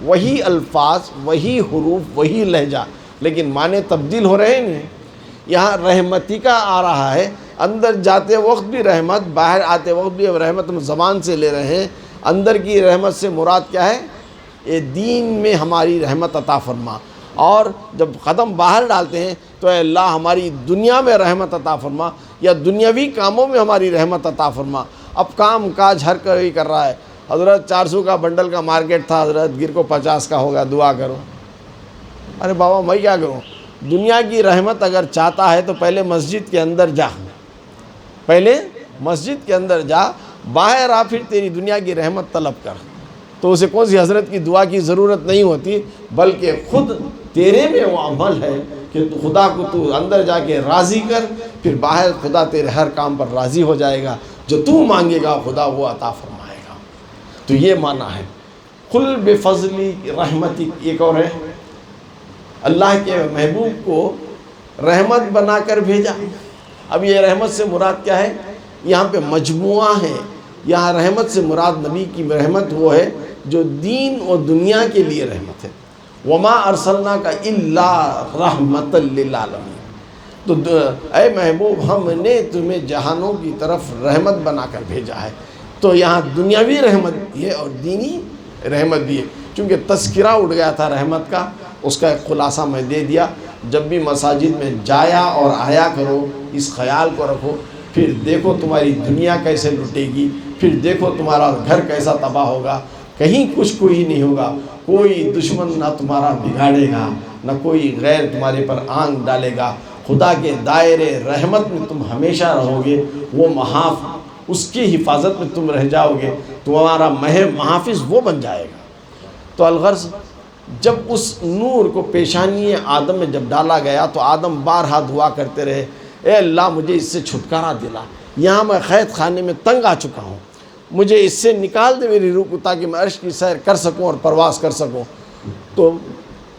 وہی الفاظ، وہی حروف، وہی لہجہ، لیکن معنی تبدیل ہو رہے ہیں. یہاں رحمتی کا آ رہا ہے، اندر جاتے وقت بھی رحمت، باہر آتے وقت بھی رحمت. ہم زبان سے لے رہے ہیں. اندر کی رحمت سے مراد کیا ہے؟ یہ دین میں ہماری رحمت عطا فرما. اور جب قدم باہر ڈالتے ہیں تو اے اللہ ہماری دنیا میں رحمت عطا فرما، یا دنیاوی کاموں میں ہماری رحمت عطا فرما. اب کام کاج ہر کوئی کر رہا ہے. حضرت 400 کا بنڈل کا مارکیٹ تھا، حضرت گر کو 50 کا ہوگا، دعا کرو. ارے بابا میں کیا کروں؟ دنیا کی رحمت اگر چاہتا ہے تو پہلے مسجد کے اندر جا، پہلے مسجد کے اندر جا، باہر آ پھر تیری دنیا کی رحمت طلب کر. تو اسے کون سی حضرت کی دعا کی ضرورت نہیں ہوتی، بلکہ خود تیرے میں وہ عمل ہے کہ خدا کو تو اندر جا کے راضی کر، پھر باہر خدا تیرے ہر کام پر راضی ہو جائے گا. جو تو مانگے گا خدا وہ عطا فرمائے گا. تو یہ معنی ہے. قل بفضلی رحمتی. ایک اور ہے، اللہ کے محبوب کو رحمت بنا کر بھیجا. اب یہ رحمت سے مراد کیا ہے؟ یہاں پہ مجموعہ ہے. یہاں رحمت سے مراد نبی کی رحمت وہ ہے جو دین اور دنیا کے لیے رحمت ہے. وما ارسلناک الا رحمتا للعالمین. تو اے محبوب ہم نے تمہیں جہانوں کی طرف رحمت بنا کر بھیجا ہے. تو یہاں دنیاوی رحمت بھی ہے اور دینی رحمت بھی ہے. چونکہ تذکرہ اٹھ گیا تھا رحمت کا، اس کا ایک خلاصہ میں دے دیا. جب بھی مساجد میں جایا اور آیا کرو، اس خیال کو رکھو. پھر دیکھو تمہاری دنیا کیسے لٹے گی، پھر دیکھو تمہارا گھر کیسا تباہ ہوگا. کہیں کچھ کوئی نہیں ہوگا، کوئی دشمن نہ تمہارا بگاڑے گا، نہ کوئی غیر تمہارے پر آنکھ ڈالے گا. خدا کے دائرے رحمت میں تم ہمیشہ رہو گے. وہ محاف، اس کی حفاظت میں تم رہ جاؤ گے. تمہارا محافظ وہ بن جائے گا. تو الغرض جب اس نور کو پیشانی آدم میں جب ڈالا گیا تو آدم بارہا دعا کرتے رہے، اے اللہ مجھے اس سے چھٹکارا دلا. یہاں میں قید خانے میں تنگ آ چکا ہوں، مجھے اس سے نکال دے میری روح کو، تاکہ میں عرش کی سیر کر سکوں اور پرواز کر سکوں. تو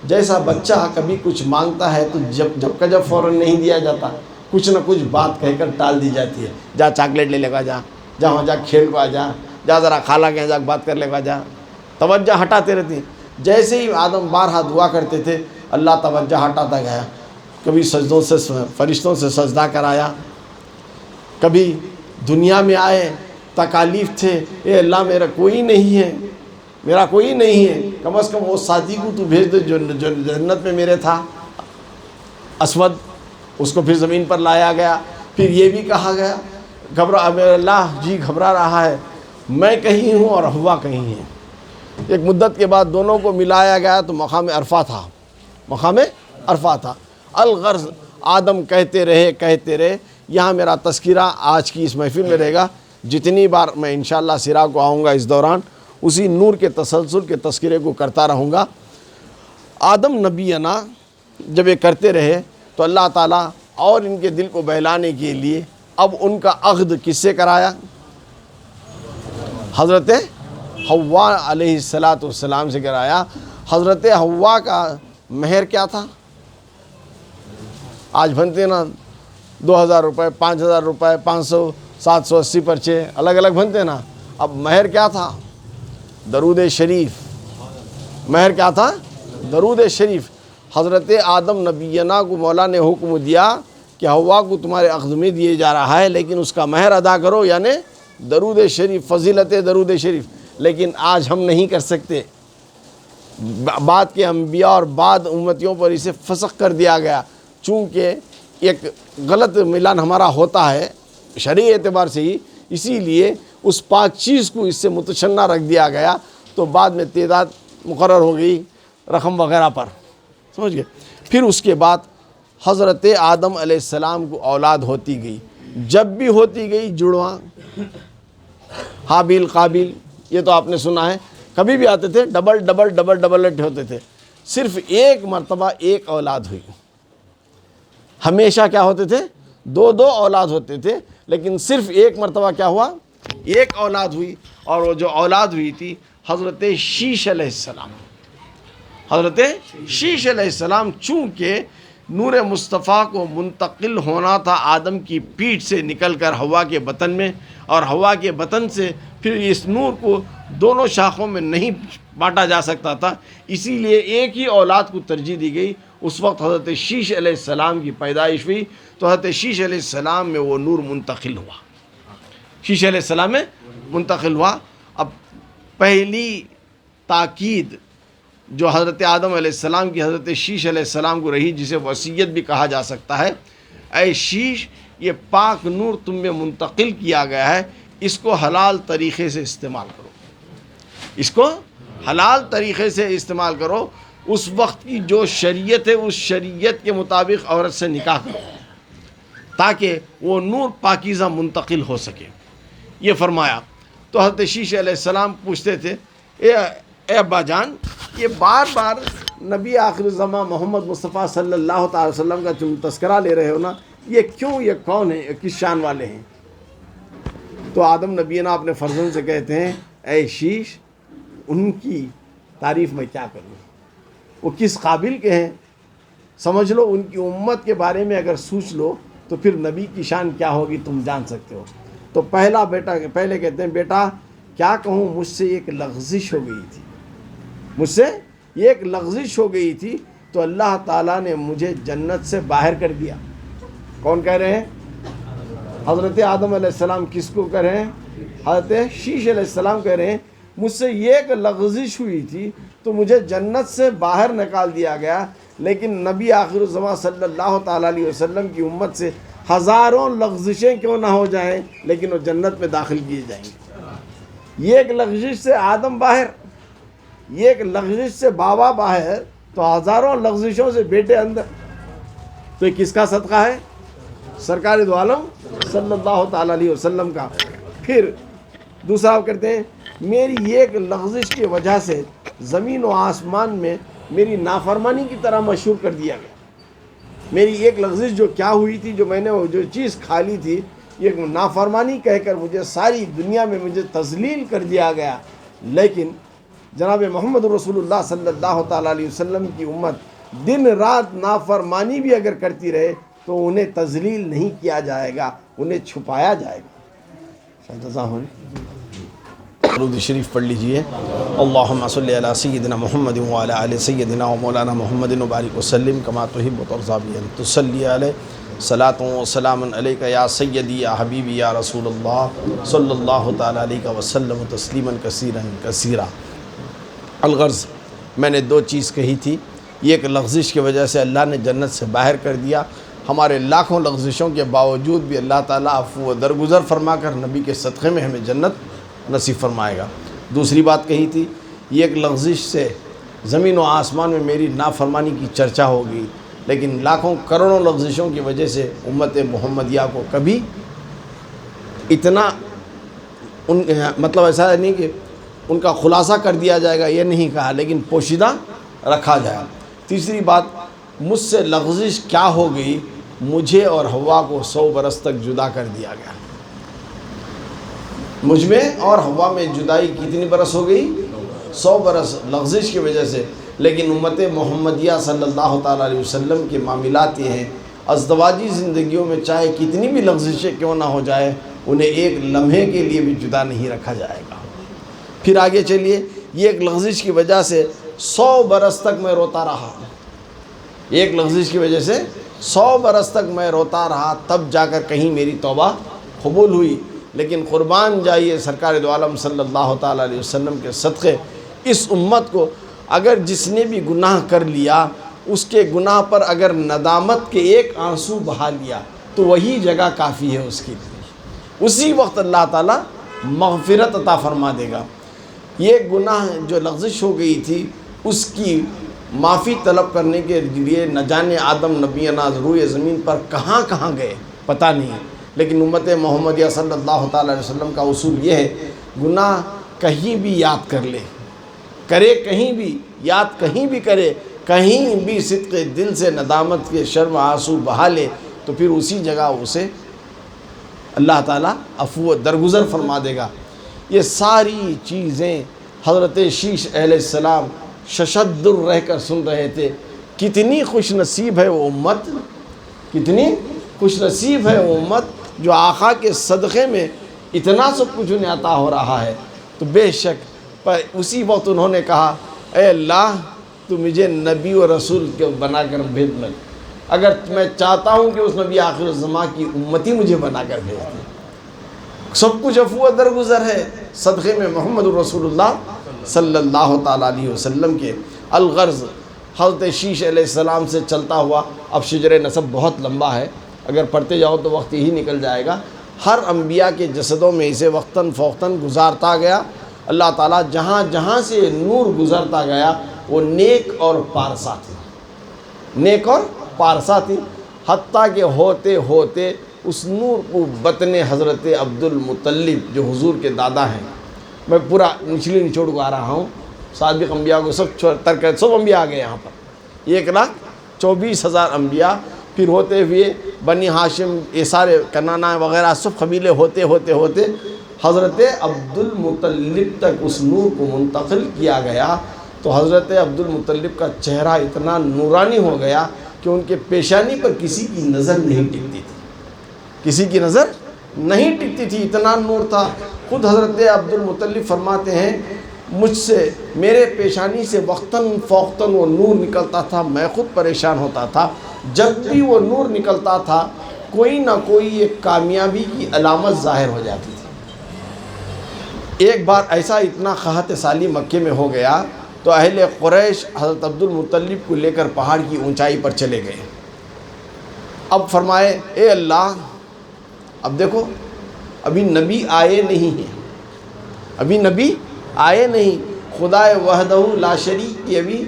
جیسا بچہ کبھی کچھ مانگتا ہے تو جب فوراً نہیں دیا جاتا، کچھ نہ کچھ بات کہہ کر ٹال دی جاتی ہے. جا چاکلیٹ لے لے گا، جا وہاں جا کھیل کو آ جا، جا ذرا خالہ کے جا بات کر لے گا، جا. توجہ ہٹاتے رہتے ہیں. جیسے ہی آدم بارہا دعا کرتے تھے اللہ توجہ ہٹاتا گیا. کبھی سجدوں سے فرشتوں سے سجدہ کرایا، کبھی دنیا میں آئے تکالیف تھے، اے اللہ میرا کوئی نہیں ہے، میرا کوئی نہیں ہے، کم از کم وہ ساتھی کو تو بھیج دے جو جنت میں میرے تھا، اسود. اس کو پھر زمین پر لایا گیا. پھر یہ بھی کہا گیا میرے اللہ جی گھبرا رہا ہے، میں کہیں ہوں اور ہوا کہیں ہے. ایک مدت کے بعد دونوں کو ملایا گیا تو مقام عرفہ تھا، مقام عرفہ تھا. الغرض آدم کہتے رہے. یہاں میرا تذکرہ آج کی اس محفل میں رہے گا. جتنی بار میں انشاءاللہ سرا کو آؤں گا اس دوران اسی نور کے تسلسل کے تذکرے کو کرتا رہوں گا. آدم نبینا جب یہ کرتے رہے تو اللہ تعالیٰ اور ان کے دل کو بہلانے کے لیے اب ان کا عقد کس سے کرایا؟ حضرت حوا علیہ السلام سے کرایا. حضرت حوا کا مہر کیا تھا؟ آج بنتے نا 2000 روپے، 5000 روپے، 500، 780 پرچے الگ الگ بنتے نا. اب مہر کیا تھا؟ درود شریف. مہر کیا تھا؟ درود شریف. حضرت آدم نبینا کو مولا نے حکم دیا کہ حوا کو تمہارے عقد میں دیے جا رہا ہے، لیکن اس کا مہر ادا کرو، یعنی درود شریف، فضیلت درود شریف. لیکن آج ہم نہیں کر سکتے. بعد کے انبیاء اور بعد امتیوں پر اسے فسخ کر دیا گیا، چونکہ ایک غلط ملان ہمارا ہوتا ہے شرعی اعتبار سے ہی، اسی لیے اس پاک چیز کو اس سے متشنع رکھ دیا گیا. تو بعد میں تعداد مقرر ہو گئی رقم وغیرہ پر، سمجھ گئے. پھر اس کے بعد حضرت آدم علیہ السلام کو اولاد ہوتی گئی. جب بھی ہوتی گئی جڑواں، حابیل قابیل، یہ تو آپ نے سنا ہے. کبھی بھی آتے تھے ڈبل ڈبل ڈبل ڈبل ہوتے تھے. صرف ایک مرتبہ ایک اولاد ہوئی. ہمیشہ کیا ہوتے تھے؟ دو دو اولاد ہوتے تھے، لیکن صرف ایک مرتبہ کیا ہوا؟ ایک اولاد ہوئی. اور وہ جو اولاد ہوئی تھی حضرت شیش علیہ السلام. حضرت شیش علیہ السلام چونکہ نور مصطفیٰ کو منتقل ہونا تھا آدم کی پیٹھ سے نکل کر ہوا کے بطن میں، اور ہوا کے بطن سے پھر اس نور کو دونوں شاخوں میں نہیں بانٹا جا سکتا تھا، اسی لیے ایک ہی اولاد کو ترجیح دی گئی. اس وقت حضرت شیش علیہ السلام کی پیدائش ہوئی تو حضرت شیش علیہ السلام میں وہ نور منتقل ہوا. شیش علیہ السلام میں منتقل ہوا. اب پہلی تاکید جو حضرت آدم علیہ السلام کی حضرت شیش علیہ السلام کو رہی، جسے وصیت بھی کہا جا سکتا ہے، اے شیش، یہ پاک نور تم میں منتقل کیا گیا ہے، اس کو حلال طریقے سے استعمال کرو. اس کو حلال طریقے سے استعمال کرو. اس وقت کی جو شریعت ہے اس شریعت کے مطابق عورت سے نکاح کرو تاکہ وہ نور پاکیزہ منتقل ہو سکے. یہ فرمایا تو حضرت شیش علیہ السلام پوچھتے تھے، اے ابا جان، یہ بار بار نبی آخر الزمان محمد مصطفیٰ صلی اللہ تعالی وسلم کا تم تذکرہ لے رہے ہو نا، یہ کیوں، یہ کون ہیں، کس شان والے ہیں؟ تو آدم نبی نا اپنے فرزند سے کہتے ہیں، اے شیش، ان کی تعریف میں کیا کروں، وہ کس قابل کے ہیں، سمجھ لو ان کی امت کے بارے میں اگر سوچ لو تو پھر نبی کی شان کیا ہوگی تم جان سکتے ہو. تو پہلے کہتے ہیں، بیٹا کیا کہوں، مجھ سے ایک لغزش ہو گئی تھی، مجھ سے ایک لغزش ہو گئی تھی تو اللہ تعالیٰ نے مجھے جنت سے باہر کر دیا. کون کہہ رہے ہیں؟ حضرت آدم علیہ السلام. کس کو کہہ رہے ہیں؟ حضرت شیش علیہ السلام کہہ رہے ہیں، مجھ سے ایک لغزش ہوئی تھی تو مجھے جنت سے باہر نکال دیا گیا، لیکن نبی آخر الزمان صلی اللہ تعالیٰ علیہ وسلم کی امت سے ہزاروں لغزشیں کیوں نہ ہو جائیں لیکن وہ جنت میں داخل کیے جائیں گے. ایک لغزش سے آدم باہر، ایک لغزش سے بابا باہر، تو ہزاروں لغزشوں سے بیٹے اندر. تو یہ کس کا صدقہ ہے؟ سرکار دو عالم صلی اللہ تعالیٰ علیہ وسلم کا. پھر دوسرا کرتے ہیں، میری ایک لغزش کی وجہ سے زمین و آسمان میں میری نافرمانی کی طرح مشہور کر دیا گیا. میری ایک لغزش جو کیا ہوئی تھی، جو میں نے جو چیز کھا لی تھی، یہ نافرمانی کہہ کر مجھے ساری دنیا میں مجھے تذلیل کر دیا گیا. لیکن جناب محمد رسول اللہ صلی اللہ تعالیٰ علیہ وسلم کی امت دن رات نافرمانی بھی اگر کرتی رہے تو انہیں تذلیل نہیں کیا جائے گا، انہیں چھپایا جائے گا. درود شریف پڑھ لیجئے. اللہم صلی علی سیدنا محمد وعلی آل سیدنا و مولانا محمد وبارک وسلم کما تحب وترضى بأن تصلی علیہ. صلاۃ و سلام علیک یا سیدی یا حبیبی یا رسول اللہ صلی اللہ تعالی علیہ وسلم تسلیما کثیرا کثیرا. الغرض میں نے دو چیز کہی تھی. ایک لغزش کی وجہ سے اللہ نے جنت سے باہر کر دیا. ہمارے لاکھوں لغزشوں کے باوجود بھی اللہ تعالیٰ عفو و درگزر فرما کر نبی کے صدقے میں ہمیں جنت نصیب فرمائے گا. دوسری بات کہی تھی، یہ ایک لغزش سے زمین و آسمان میں میری نافرمانی کی چرچا ہو گئی، لیکن لاکھوں کروڑوں لغزشوں کی وجہ سے امت محمدیہ کو کبھی اتنا مطلب ایسا نہیں کہ ان کا خلاصہ کر دیا جائے گا، یہ نہیں کہا، لیکن پوشیدہ رکھا جائے. تیسری بات، مجھ سے لغزش کیا ہو گئی، مجھے اور حوا کو 100 برس تک جدا کر دیا گیا. مجھ میں اور حوا میں جدائی کتنی برس ہو گئی؟ 100 برس لغزش کی وجہ سے. لیکن امت محمدیہ صلی اللہ تعالیٰ علیہ وسلم کے معاملات یہ ہیں، ازدواجی زندگیوں میں چاہے کتنی بھی لغزشیں کیوں نہ ہو جائے، انہیں ایک لمحے کے لیے بھی جدا نہیں رکھا جائے گا. پھر آگے چلیے، یہ ایک لغزش کی وجہ سے 100 برس تک میں روتا رہا. ایک لغزش کی وجہ سے 100 برس تک میں روتا رہا، تب جا کر کہیں میری توبہ قبول ہوئی. لیکن قربان جائیے سرکار دو عالم صلی اللہ تعالیٰ علیہ وسلم کے صدقے، اس امت کو اگر جس نے بھی گناہ کر لیا، اس کے گناہ پر اگر ندامت کے ایک آنسو بہا لیا تو وہی جگہ کافی ہے اس کے لیے. اسی وقت اللہ تعالیٰ مغفرت عطا فرما دے گا. یہ گناہ جو لغزش ہو گئی تھی، اس کی معافی طلب کرنے کے لیے نہ جانے آدم نبینا روئے زمین پر کہاں کہاں گئے پتہ نہیں. لیکن امت محمدیہ صلی اللہ تعالیٰ علیہ وسلم کا اصول یہ ہے، گناہ کہیں بھی یاد کر لے، کرے کہیں بھی، یاد کہیں بھی کرے، کہیں بھی صدق دل سے ندامت کے شرم آنسو بہا لے تو پھر اسی جگہ اسے اللہ تعالیٰ عفو درگزر فرما دے گا۔ یہ ساری چیزیں حضرت شیش علیہ السلام ششدر رہ کر سن رہے تھے۔ کتنی خوش نصیب ہے وہ امت، کتنی خوش نصیب ہے وہ امت جو آقا کے صدقے میں اتنا سب کچھ انہیں عطا ہو رہا ہے۔ تو بے شک پر اسی وقت انہوں نے کہا اے اللہ تو مجھے نبی و رسول کے بنا کر بھیج دے، اگر میں چاہتا ہوں کہ اس نبی آخر الزمان کی امتی مجھے بنا کر بھیج دے۔ سب کچھ عفو درگزر ہے صدقے میں محمد رسول اللہ صلی اللہ تعالیٰ علیہ وسلم کے۔ الغرض حضرت شیش علیہ السلام سے چلتا ہوا، اب شجر نسب بہت لمبا ہے، اگر پڑھتے جاؤ تو وقت ہی نکل جائے گا۔ ہر انبیاء کے جسدوں میں اسے وقتاً فوقتاً گزارتا گیا۔ اللہ تعالیٰ جہاں جہاں سے نور گزرتا گیا وہ نیک اور پارسا تھی، نیک اور پارسا تھی، حتیٰ کہ ہوتے ہوتے اس نور کو بطن حضرت عبد المطلب جو حضور کے دادا ہیں، میں پورا نچلی نچوڑ کو آ رہا ہوں، سابق انبیاء کو سب ترک کر سب انبیاء آ گئے یہاں پر، 1,24,000 انبیاء، پھر ہوتے ہوئے بنی ہاشم یہ سارے کنانا وغیرہ سب قبیلے ہوتے ہوتے ہوتے حضرت عبد المطلب تک اس نور کو منتقل کیا گیا۔ تو حضرت عبد المطلب کا چہرہ اتنا نورانی ہو گیا کہ ان کے پیشانی پر کسی کی نظر نہیں ٹکتی تھی، کسی کی نظر نہیں ٹکتی تھی، اتنا نور تھا۔ خود حضرت عبد المطلب فرماتے ہیں مجھ سے میرے پیشانی سے وقتاً فوقتاً وہ نور نکلتا تھا، میں خود پریشان ہوتا تھا۔ جب بھی وہ نور نکلتا تھا کوئی نہ کوئی ایک کامیابی کی علامت ظاہر ہو جاتی تھی۔ ایک بار ایسا اتنا قحط سالی مکے میں ہو گیا تو اہل قریش حضرت عبد المطلب کو لے کر پہاڑ کی اونچائی پر چلے گئے۔ اب فرمائے اے اللہ، اب دیکھو ابھی نبی آئے نہیں ہیں، ابھی نبی آئے نہیں، خدا وحدہ لا شریک کی ابھی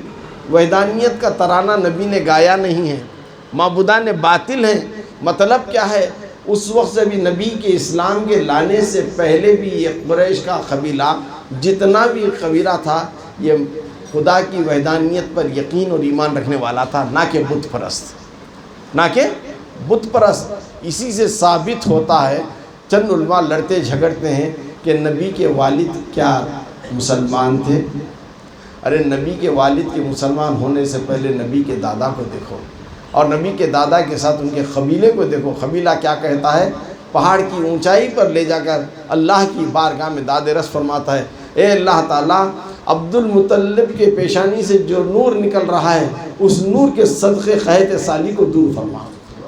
وحدانیت کا ترانہ نبی نے گایا نہیں ہے، معبودان باطل ہیں۔ مطلب کیا ہے، اس وقت سے بھی نبی کے اسلام کے لانے سے پہلے بھی یہ قریش کا قبیلہ جتنا بھی قبیلہ تھا یہ خدا کی وحدانیت پر یقین اور ایمان رکھنے والا تھا، نہ کہ بت پرست، نہ کہ بت پرست۔ اسی سے ثابت ہوتا ہے، چند علماء لڑتے جھگڑتے ہیں کہ نبی کے والد کیا مسلمان تھے؟ ارے نبی کے والد کے مسلمان ہونے سے پہلے نبی کے دادا کو دیکھو، اور نبی کے دادا کے ساتھ ان کے قبیلے کو دیکھو۔ قبیلہ کیا کہتا ہے؟ پہاڑ کی اونچائی پر لے جا کر اللہ کی بارگاہ میں داد رس فرماتا ہے اے اللہ تعالیٰ، عبد المطلب کے پیشانی سے جو نور نکل رہا ہے اس نور کے صدقے قحط سالی کو دور فرما۔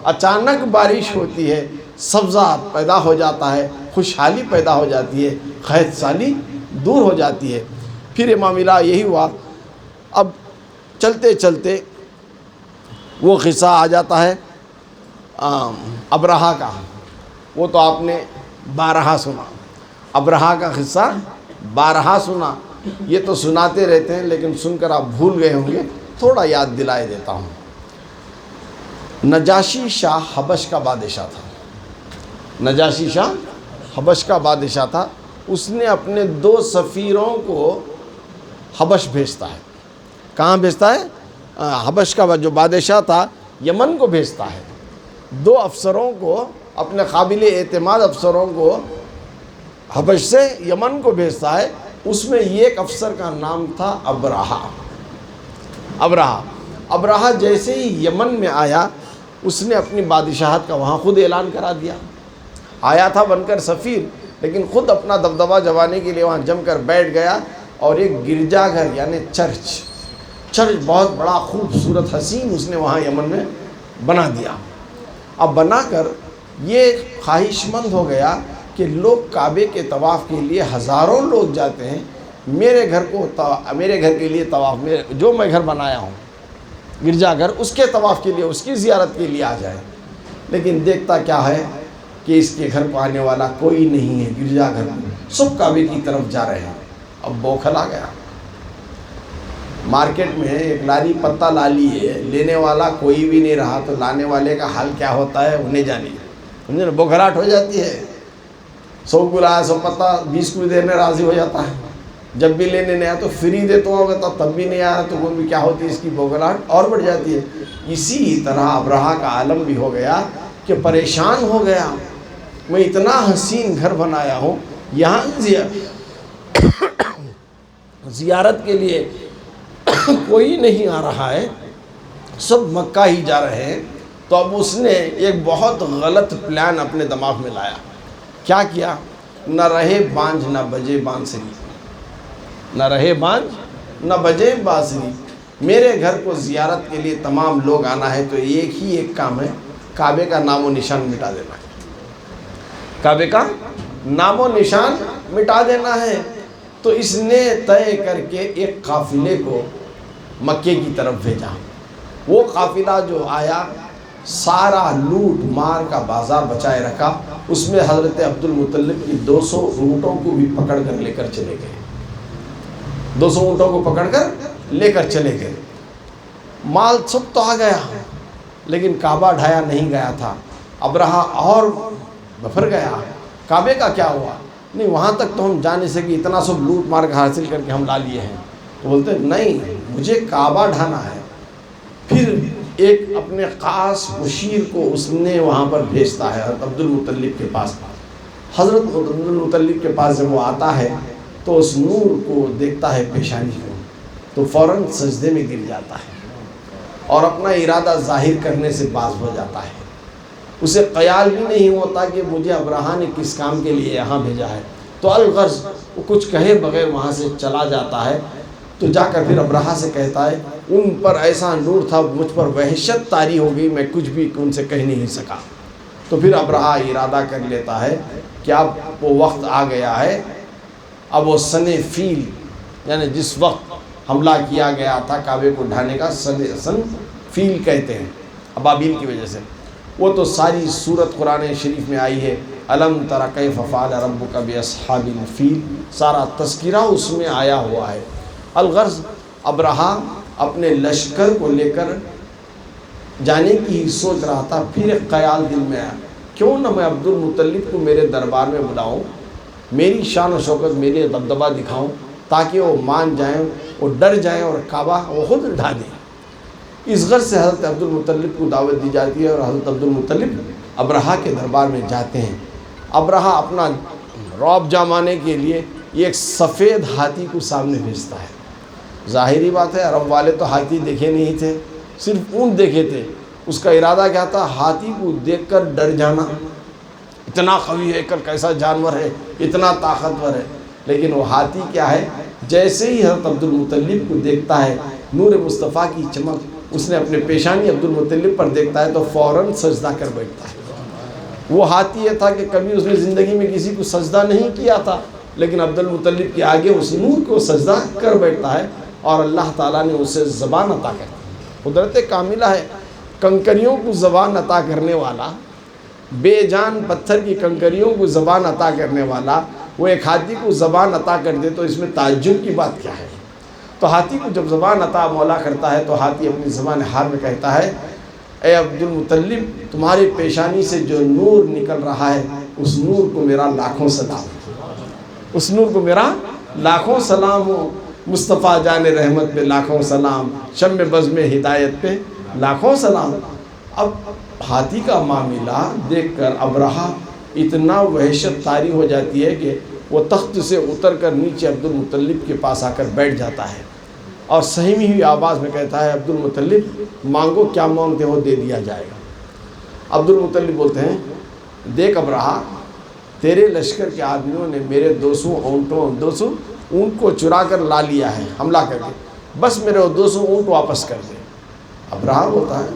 اچانک بارش ہوتی ہے، سبزہ پیدا ہو جاتا ہے، خوشحالی پیدا ہو جاتی ہے، قحط سالی دور ہو جاتی ہے۔ پھر یہ معاملہ یہی ہوا۔ اب چلتے چلتے وہ قصہ آ جاتا ہے ابرہا کا، وہ تو آپ نے بارہا سنا، ابرہا کا قصہ بارہا سنا، یہ تو سناتے رہتے ہیں لیکن سن کر آپ بھول گئے ہوں گے، تھوڑا یاد دلائے دیتا ہوں۔ نجاشی شاہ حبش کا بادشاہ تھا، نجاشی شاہ حبش کا بادشاہ تھا، اس نے اپنے 2 سفیروں کو حبش بھیجتا ہے۔ کہاں بھیجتا ہے؟ حبش کا جو بادشاہ تھا یمن کو بھیجتا ہے۔ 2 افسروں کو، اپنے قابل اعتماد افسروں کو حبش سے یمن کو بھیجتا ہے۔ اس میں ایک افسر کا نام تھا ابرہا۔ ابرہا جیسے ہی یمن میں آیا اس نے اپنی بادشاہت کا وہاں خود اعلان کرا دیا۔ آیا تھا بن کر سفیر، لیکن خود اپنا دبدبہ جمانے کے لیے وہاں جم کر بیٹھ گیا، اور ایک گرجا گھر یعنی چرچ بہت بڑا خوبصورت حسین اس نے وہاں یمن میں بنا دیا۔ اب بنا کر یہ خواہش مند ہو گیا کہ لوگ کعبے کے طواف کے لیے ہزاروں لوگ جاتے ہیں، میرے گھر کے لیے طواف میں جو میں گھر بنایا ہوں گرجا گھر، اس کے طواف کے لیے، اس کی زیارت کے لیے آ جائے۔ لیکن دیکھتا کیا ہے کہ اس کے گھر پہ آنے والا کوئی نہیں ہے، گرجا گھر سب کعبے کی طرف جا رہے ہیں۔ اب بوکھل آ گیا، مارکیٹ میں ایک لاری پتہ لا لی ہے، لینے والا کوئی بھی نہیں رہا، تو لانے والے کا حال کیا ہوتا ہے انہیں جانے، سمجھے نا، بوکھلاہٹ ہو جاتی ہے۔ 100 کو لایا 100 پتہ 20 کو دینے راضی ہو جاتا ہے، جب بھی لینے نہیں آیا تو فری دیتا ہوں، اگر تب بھی نہیں آیا تو وہ بھی کیا ہوتی ہے، اس کی بوگلاہٹ اور بڑھ جاتی ہے۔ اسی طرح ابرہہ کا عالم بھی ہو گیا کہ پریشان ہو گیا، میں اتنا حسین گھر بنایا ہوں، یہاں زیارت کے لیے کوئی نہیں آ رہا ہے، سب مکہ ہی جا رہے ہیں۔ تو اب اس نے ایک بہت غلط پلان اپنے دماغ میں لایا۔ کیا کیا؟ نہ رہے بانجھ نہ بجے بانسری، نہ رہے بانجھ نہ بجے بانسری، میرے گھر کو زیارت کے لیے تمام لوگ آنا ہے تو ایک کام ہے، کعبے کا نام و نشان مٹا دینا ہے، کعبے کا نام و نشان مٹا دینا ہے۔ تو اس نے طے کر کے ایک قافلے کو مکے کی طرف بھیجا۔ وہ قافلہ جو آیا سارا لوٹ مار کا بازار بچائے رکھا، اس میں حضرت عبد المطلب کی 200 اونٹوں کو بھی پکڑ کر لے کر چلے گئے، 200 اونٹوں کو پکڑ کر لے کر چلے گئے۔ مال سب تو آ گیا لیکن کعبہ ڈھایا نہیں گیا تھا۔ ابرہہ اور بفر گیا، کعبے کا کیا ہوا؟ نہیں وہاں تک تو ہم جا نہیں سکے، اتنا سب لوٹ مار کے حاصل کر کے ہم لا لیے ہیں۔ تو بولتے نہیں، مجھے کعبہ ڈھانا ہے۔ پھر ایک اپنے خاص مشیر کو اس نے وہاں پر بھیجتا ہے حضرت عبد المطلب کے پاس۔ حضرت عبد المطلب کے پاس جب وہ آتا ہے تو اس نور کو دیکھتا ہے پیشانی کو، تو فوراً سجدے میں گر جاتا ہے اور اپنا ارادہ ظاہر کرنے سے باز ہو جاتا ہے۔ اسے خیال بھی نہیں ہوتا کہ مجھے ابرہہ نے کس کام کے لیے یہاں بھیجا ہے، تو الغرض وہ کچھ کہے بغیر وہاں سے چلا جاتا ہے۔ تو جا کر پھر ابرہہ سے کہتا ہے ان پر ایسا نور تھا، مجھ پر وحشت طاری ہو گئی، میں کچھ بھی ان سے کہہ نہیں سکا۔ تو پھر ابرہہ ارادہ کر لیتا ہے کہ اب وہ وقت آ گیا ہے، اب وہ سن فیل یعنی جس وقت حملہ کیا گیا تھا کعبے کو ڈھانے کا، سن فیل کہتے ہیں ابابیل کی وجہ سے، وہ تو ساری سورت قرآن شریف میں آئی ہے، الم تر کیف فعل ربک باصحاب الفیل، سارا تذکرہ اس میں آیا ہوا ہے۔ الغرض ابرہہ اپنے لشکر کو لے کر جانے کی سوچ رہا تھا، پھر ایک خیال دل میں آیا، کیوں نہ میں عبد المطلب کو میرے دربار میں بلاؤں، میری شان و شوکت، میری دبدبہ دکھاؤں، تاکہ وہ مان جائیں، وہ ڈر جائیں اور کعبہ وہ خود ڈھا دیں۔ اس غرض سے حضرت عبد المطلب کو دعوت دی جاتی ہے اور حضرت عبد المطلب ابرہہ کے دربار میں جاتے ہیں۔ ابرہہ اپنا رعب جمانے کے لیے ایک سفید ہاتھی کو سامنے بھیجتا ہے۔ ظاہری بات ہے عرب والے تو ہاتھی دیکھے نہیں تھے، صرف اونٹ دیکھے تھے۔ اس کا ارادہ کیا تھا؟ ہاتھی کو دیکھ کر ڈر جانا، اتنا قوی ہے، کیسا جانور ہے، اتنا طاقتور ہے۔ لیکن وہ ہاتھی کیا ہے، جیسے ہی حضرت عبد المطلب کو دیکھتا ہے، نور مصطفیٰ کی چمک اس نے اپنے پیشانی عبد المطلب پر دیکھتا ہے تو فوراً سجدہ کر بیٹھتا ہے۔ وہ ہاتھی یہ تھا کہ کبھی اس نے زندگی میں کسی کو سجدہ نہیں کیا تھا، لیکن عبد المطلب کے آگے اس نور کو سجدہ کر بیٹھتا ہے اور اللہ تعالیٰ نے اسے زبان عطا کر دی۔ قدرت کاملہ ہے، کنکریوں کو زبان عطا کرنے والا، بے جان پتھر کی کنکریوں کو زبان عطا کرنے والا، وہ ایک ہاتھی کو زبان عطا کر دے تو اس میں تعجب کی بات کیا ہے؟ تو ہاتھی کو جب زبان عطا مولا کرتا ہے تو ہاتھی اپنی زبان حال میں کہتا ہے، اے عبد المطلب، تمہاری پیشانی سے جو نور نکل رہا ہے اس نور کو میرا لاکھوں سلام، اس نور کو میرا لاکھوں سلام ہو، مصطفیٰ جان رحمت پہ لاکھوں سلام، شم بزم ہدایت پہ لاکھوں سلام۔ اب ہاتھی کا معاملہ دیکھ کر ابرہہ اتنا وحشت طاری ہو جاتی ہے کہ وہ تخت سے اتر کر نیچے عبد المطلب کے پاس آ کر بیٹھ جاتا ہے اور سہمی ہوئی آواز میں کہتا ہے، عبد المطلب مانگو، کیا مانگتے ہو دے دیا جائے گا۔ عبد المطلب بولتے ہیں، دیکھ ابرہہ، تیرے لشکر کے آدمیوں نے میرے 200 اونٹ کو چرا کر لا لیا ہے حملہ کر کے، بس میرے وہ 200 اونٹ واپس کر دے۔ ابرہہ بولتا ہے،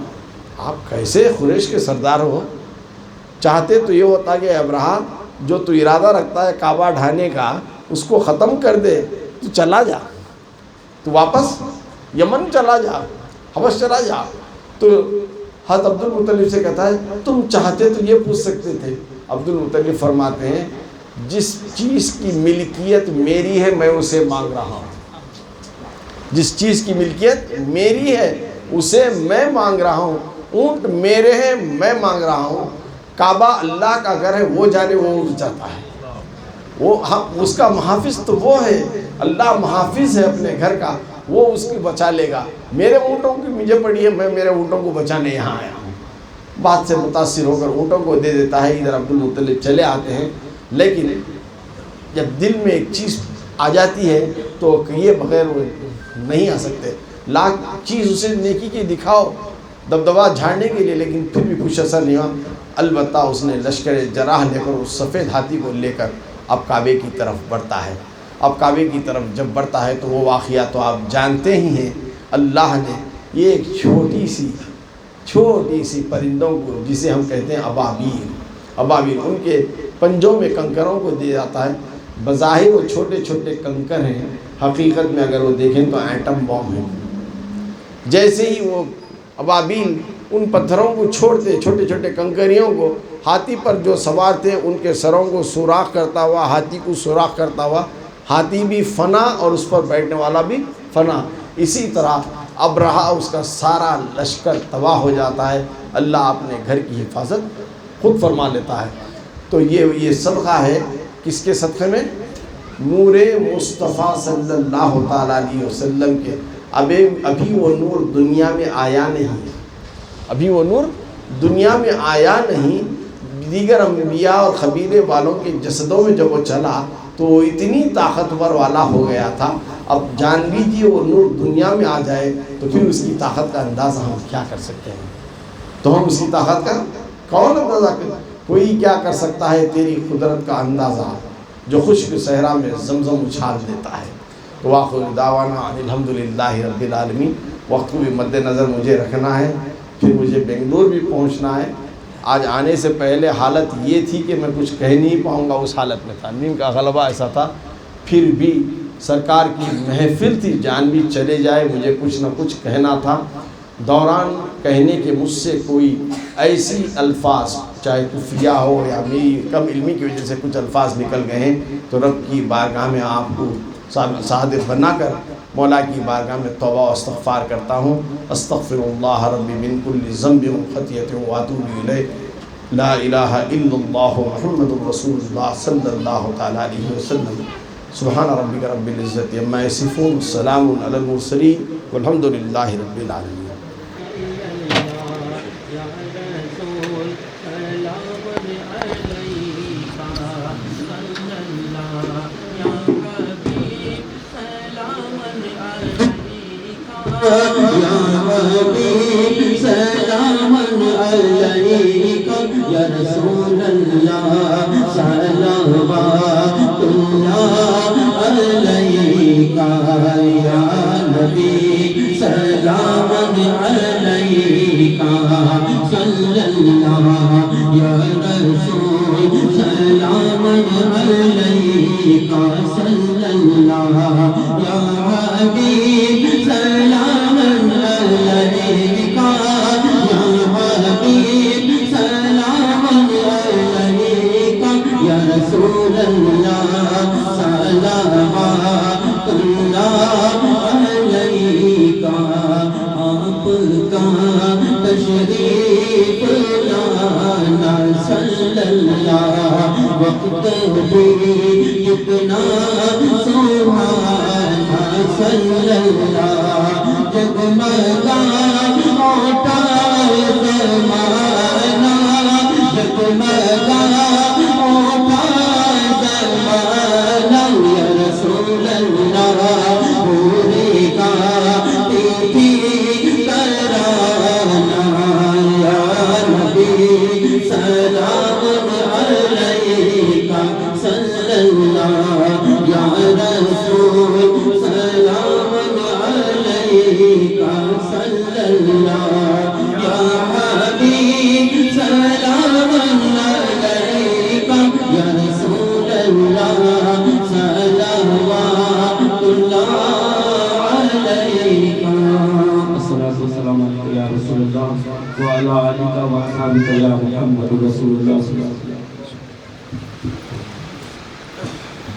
آپ کیسے قریش کے سردار ہو، چاہتے تو یہ ہوتا کہ ابرہہ جو تو ارادہ رکھتا ہے کعبہ ڈھانے کا اس کو ختم کر دے، تو چلا جا، تو واپس یمن چلا جا، حبش چلا جا۔ تو حضرت عبد المطلب سے کہتا ہے، تم چاہتے تو یہ پوچھ سکتے تھے۔ عبد المطلب فرماتے ہیں، جس چیز کی ملکیت میری ہے میں اسے مانگ رہا ہوں، جس چیز کی ملکیت میری ہے اسے میں مانگ رہا ہوں، اونٹ میرے ہیں میں مانگ رہا ہوں، کعبہ اللہ کا گھر ہے، وہ جانے وہ اونٹ چاہتا ہے۔ وہ اس کا محافظ تو وہ ہے، اللہ محافظ ہے اپنے گھر کا، وہ اس کی بچا لے گا۔ میرے اونٹوں کی مجھے پڑی ہے، میں میرے اونٹوں کو بچانے یہاں آیا ہوں۔ بات سے متاثر ہو کر اونٹوں کو دے دیتا ہے، ادھر عبد المطلب چلے آتے ہیں۔ لیکن جب دل میں ایک چیز آ جاتی ہے تو یہ بغیر نہیں آ سکتے، لاکھ چیز اسے نیکی کی دکھاؤ دبدبا جھاڑنے کے لیے، لیکن پھر بھی کچھ اثر نہیں ہوا۔ البتہ اس نے لشکر جراح لے کر، اس سفید ہاتھی کو لے کر اب کعبے کی طرف بڑھتا ہے۔ اب کعبے کی طرف جب بڑھتا ہے تو وہ واقعہ تو آپ جانتے ہی ہیں۔ اللہ نے یہ ایک چھوٹی سی پرندوں کو، جسے ہم کہتے ہیں ابابیل، ان کے پنجوں میں کنکروں کو دے جاتا ہے۔ بظاہر وہ چھوٹے چھوٹے کنکر ہیں، حقیقت میں اگر وہ دیکھیں تو ایٹم بم ہیں۔ جیسے ہی وہ ابابیل ان پتھروں کو چھوڑتے، چھوٹے چھوٹے کنکریوں کو، ہاتھی پر جو سوار تھے ان کے سروں کو سوراخ کرتا ہوا، ہاتھی کو سوراخ کرتا ہوا، ہاتھی بھی فنا اور اس پر بیٹھنے والا بھی فنا۔ اسی طرح ابرہہ اس کا سارا لشکر تباہ ہو جاتا ہے۔ اللہ اپنے گھر کی حفاظت خود فرما لیتا ہے۔ تو یہ صدقہ ہے کس کے صدقے میں؟ نور مصطفیٰ صلی اللہ تعالیٰ علیہ وسلم کے۔ ابھی وہ نور دنیا میں آیا نہیں، ابھی وہ نور دنیا میں آیا نہیں۔ دیگر انبیاء اور قبیلے والوں کے جسدوں میں جب وہ چلا تو وہ اتنی طاقتور والا ہو گیا تھا۔ اب جان لیجیے وہ نور دنیا میں آ جائے تو پھر اس کی طاقت کا اندازہ ہم کیا کر سکتے ہیں؟ تو ہم اس کی طاقت کا کون اندازہ کرے؟ کوئی کیا کر سکتا ہے تیری قدرت کا اندازہ، جو خشک صحرا میں زمزم اچھال دیتا ہے۔ تو وآخر دعوانا الحمدللہ رب العالمین۔ وقت کو بھی مد نظر مجھے رکھنا ہے، پھر مجھے بنگلور بھی پہنچنا ہے۔ آج آنے سے پہلے حالت یہ تھی کہ میں کچھ کہہ نہیں پاؤں گا، اس حالت میں تھا، نیند کا غلبہ ایسا تھا۔ پھر بھی سرکار کی محفل تھی، جان بھی چلے جائے مجھے کچھ نہ کچھ کہنا تھا۔ دوران کہنے کے مجھ سے کوئی ایسی الفاظ، چاہے کفریہ ہو یا میری کم علمی کی وجہ سے کچھ الفاظ نکل گئے ہیں، تو رب کی بارگاہ میں آپ کو صادق بنا کر مولا کی بارگاہ میں توبہ و استغفار کرتا ہوں۔ استغفر اللہ ربی من کل ذنب و خطیۃ و اتوب الیہ، لا الہ الا اللہ محمد رسول اللہ صلی اللہ تعالیٰ علیہ وسلم۔ سبحان ربک رب العزت عما یصفون، السلام علی المرسلین والحمد للہ رب العالمین۔ سلام علیکم یا رسول اللہ، صلوات اللہ علیکم یا نبی، سلام علیکم صلی اللہ یا رسول، سلام علیکم صلی اللہ یا حبیب، سلام علیکم یا حبیب، سلام علیکم یا رسول اللہ، صلوات اللہ علیکم۔ آپ کا تشریف لانا صلی اللہ، وقت بھی اتنا سبحانہ صلی اللہ، جگمگا اٹھا زمانہ، جگمگا اٹھا زمانہ، یا رسول اللہ پوری گاتی تھی ترانہ، یا نبی سلام علیکہ صلی اللہ، یا رسول سلام علیکہ صلی اللہ، یا حبیب سلام علیکہ یا رسول اللہ، صلوات اللہ علیکہ۔ الصلاۃ والسلام علیکہ یا رسول اللہ وعلی آلہ و اصحابہ یا محمد رسول اللہ صلی اللہ علیہ وسلم۔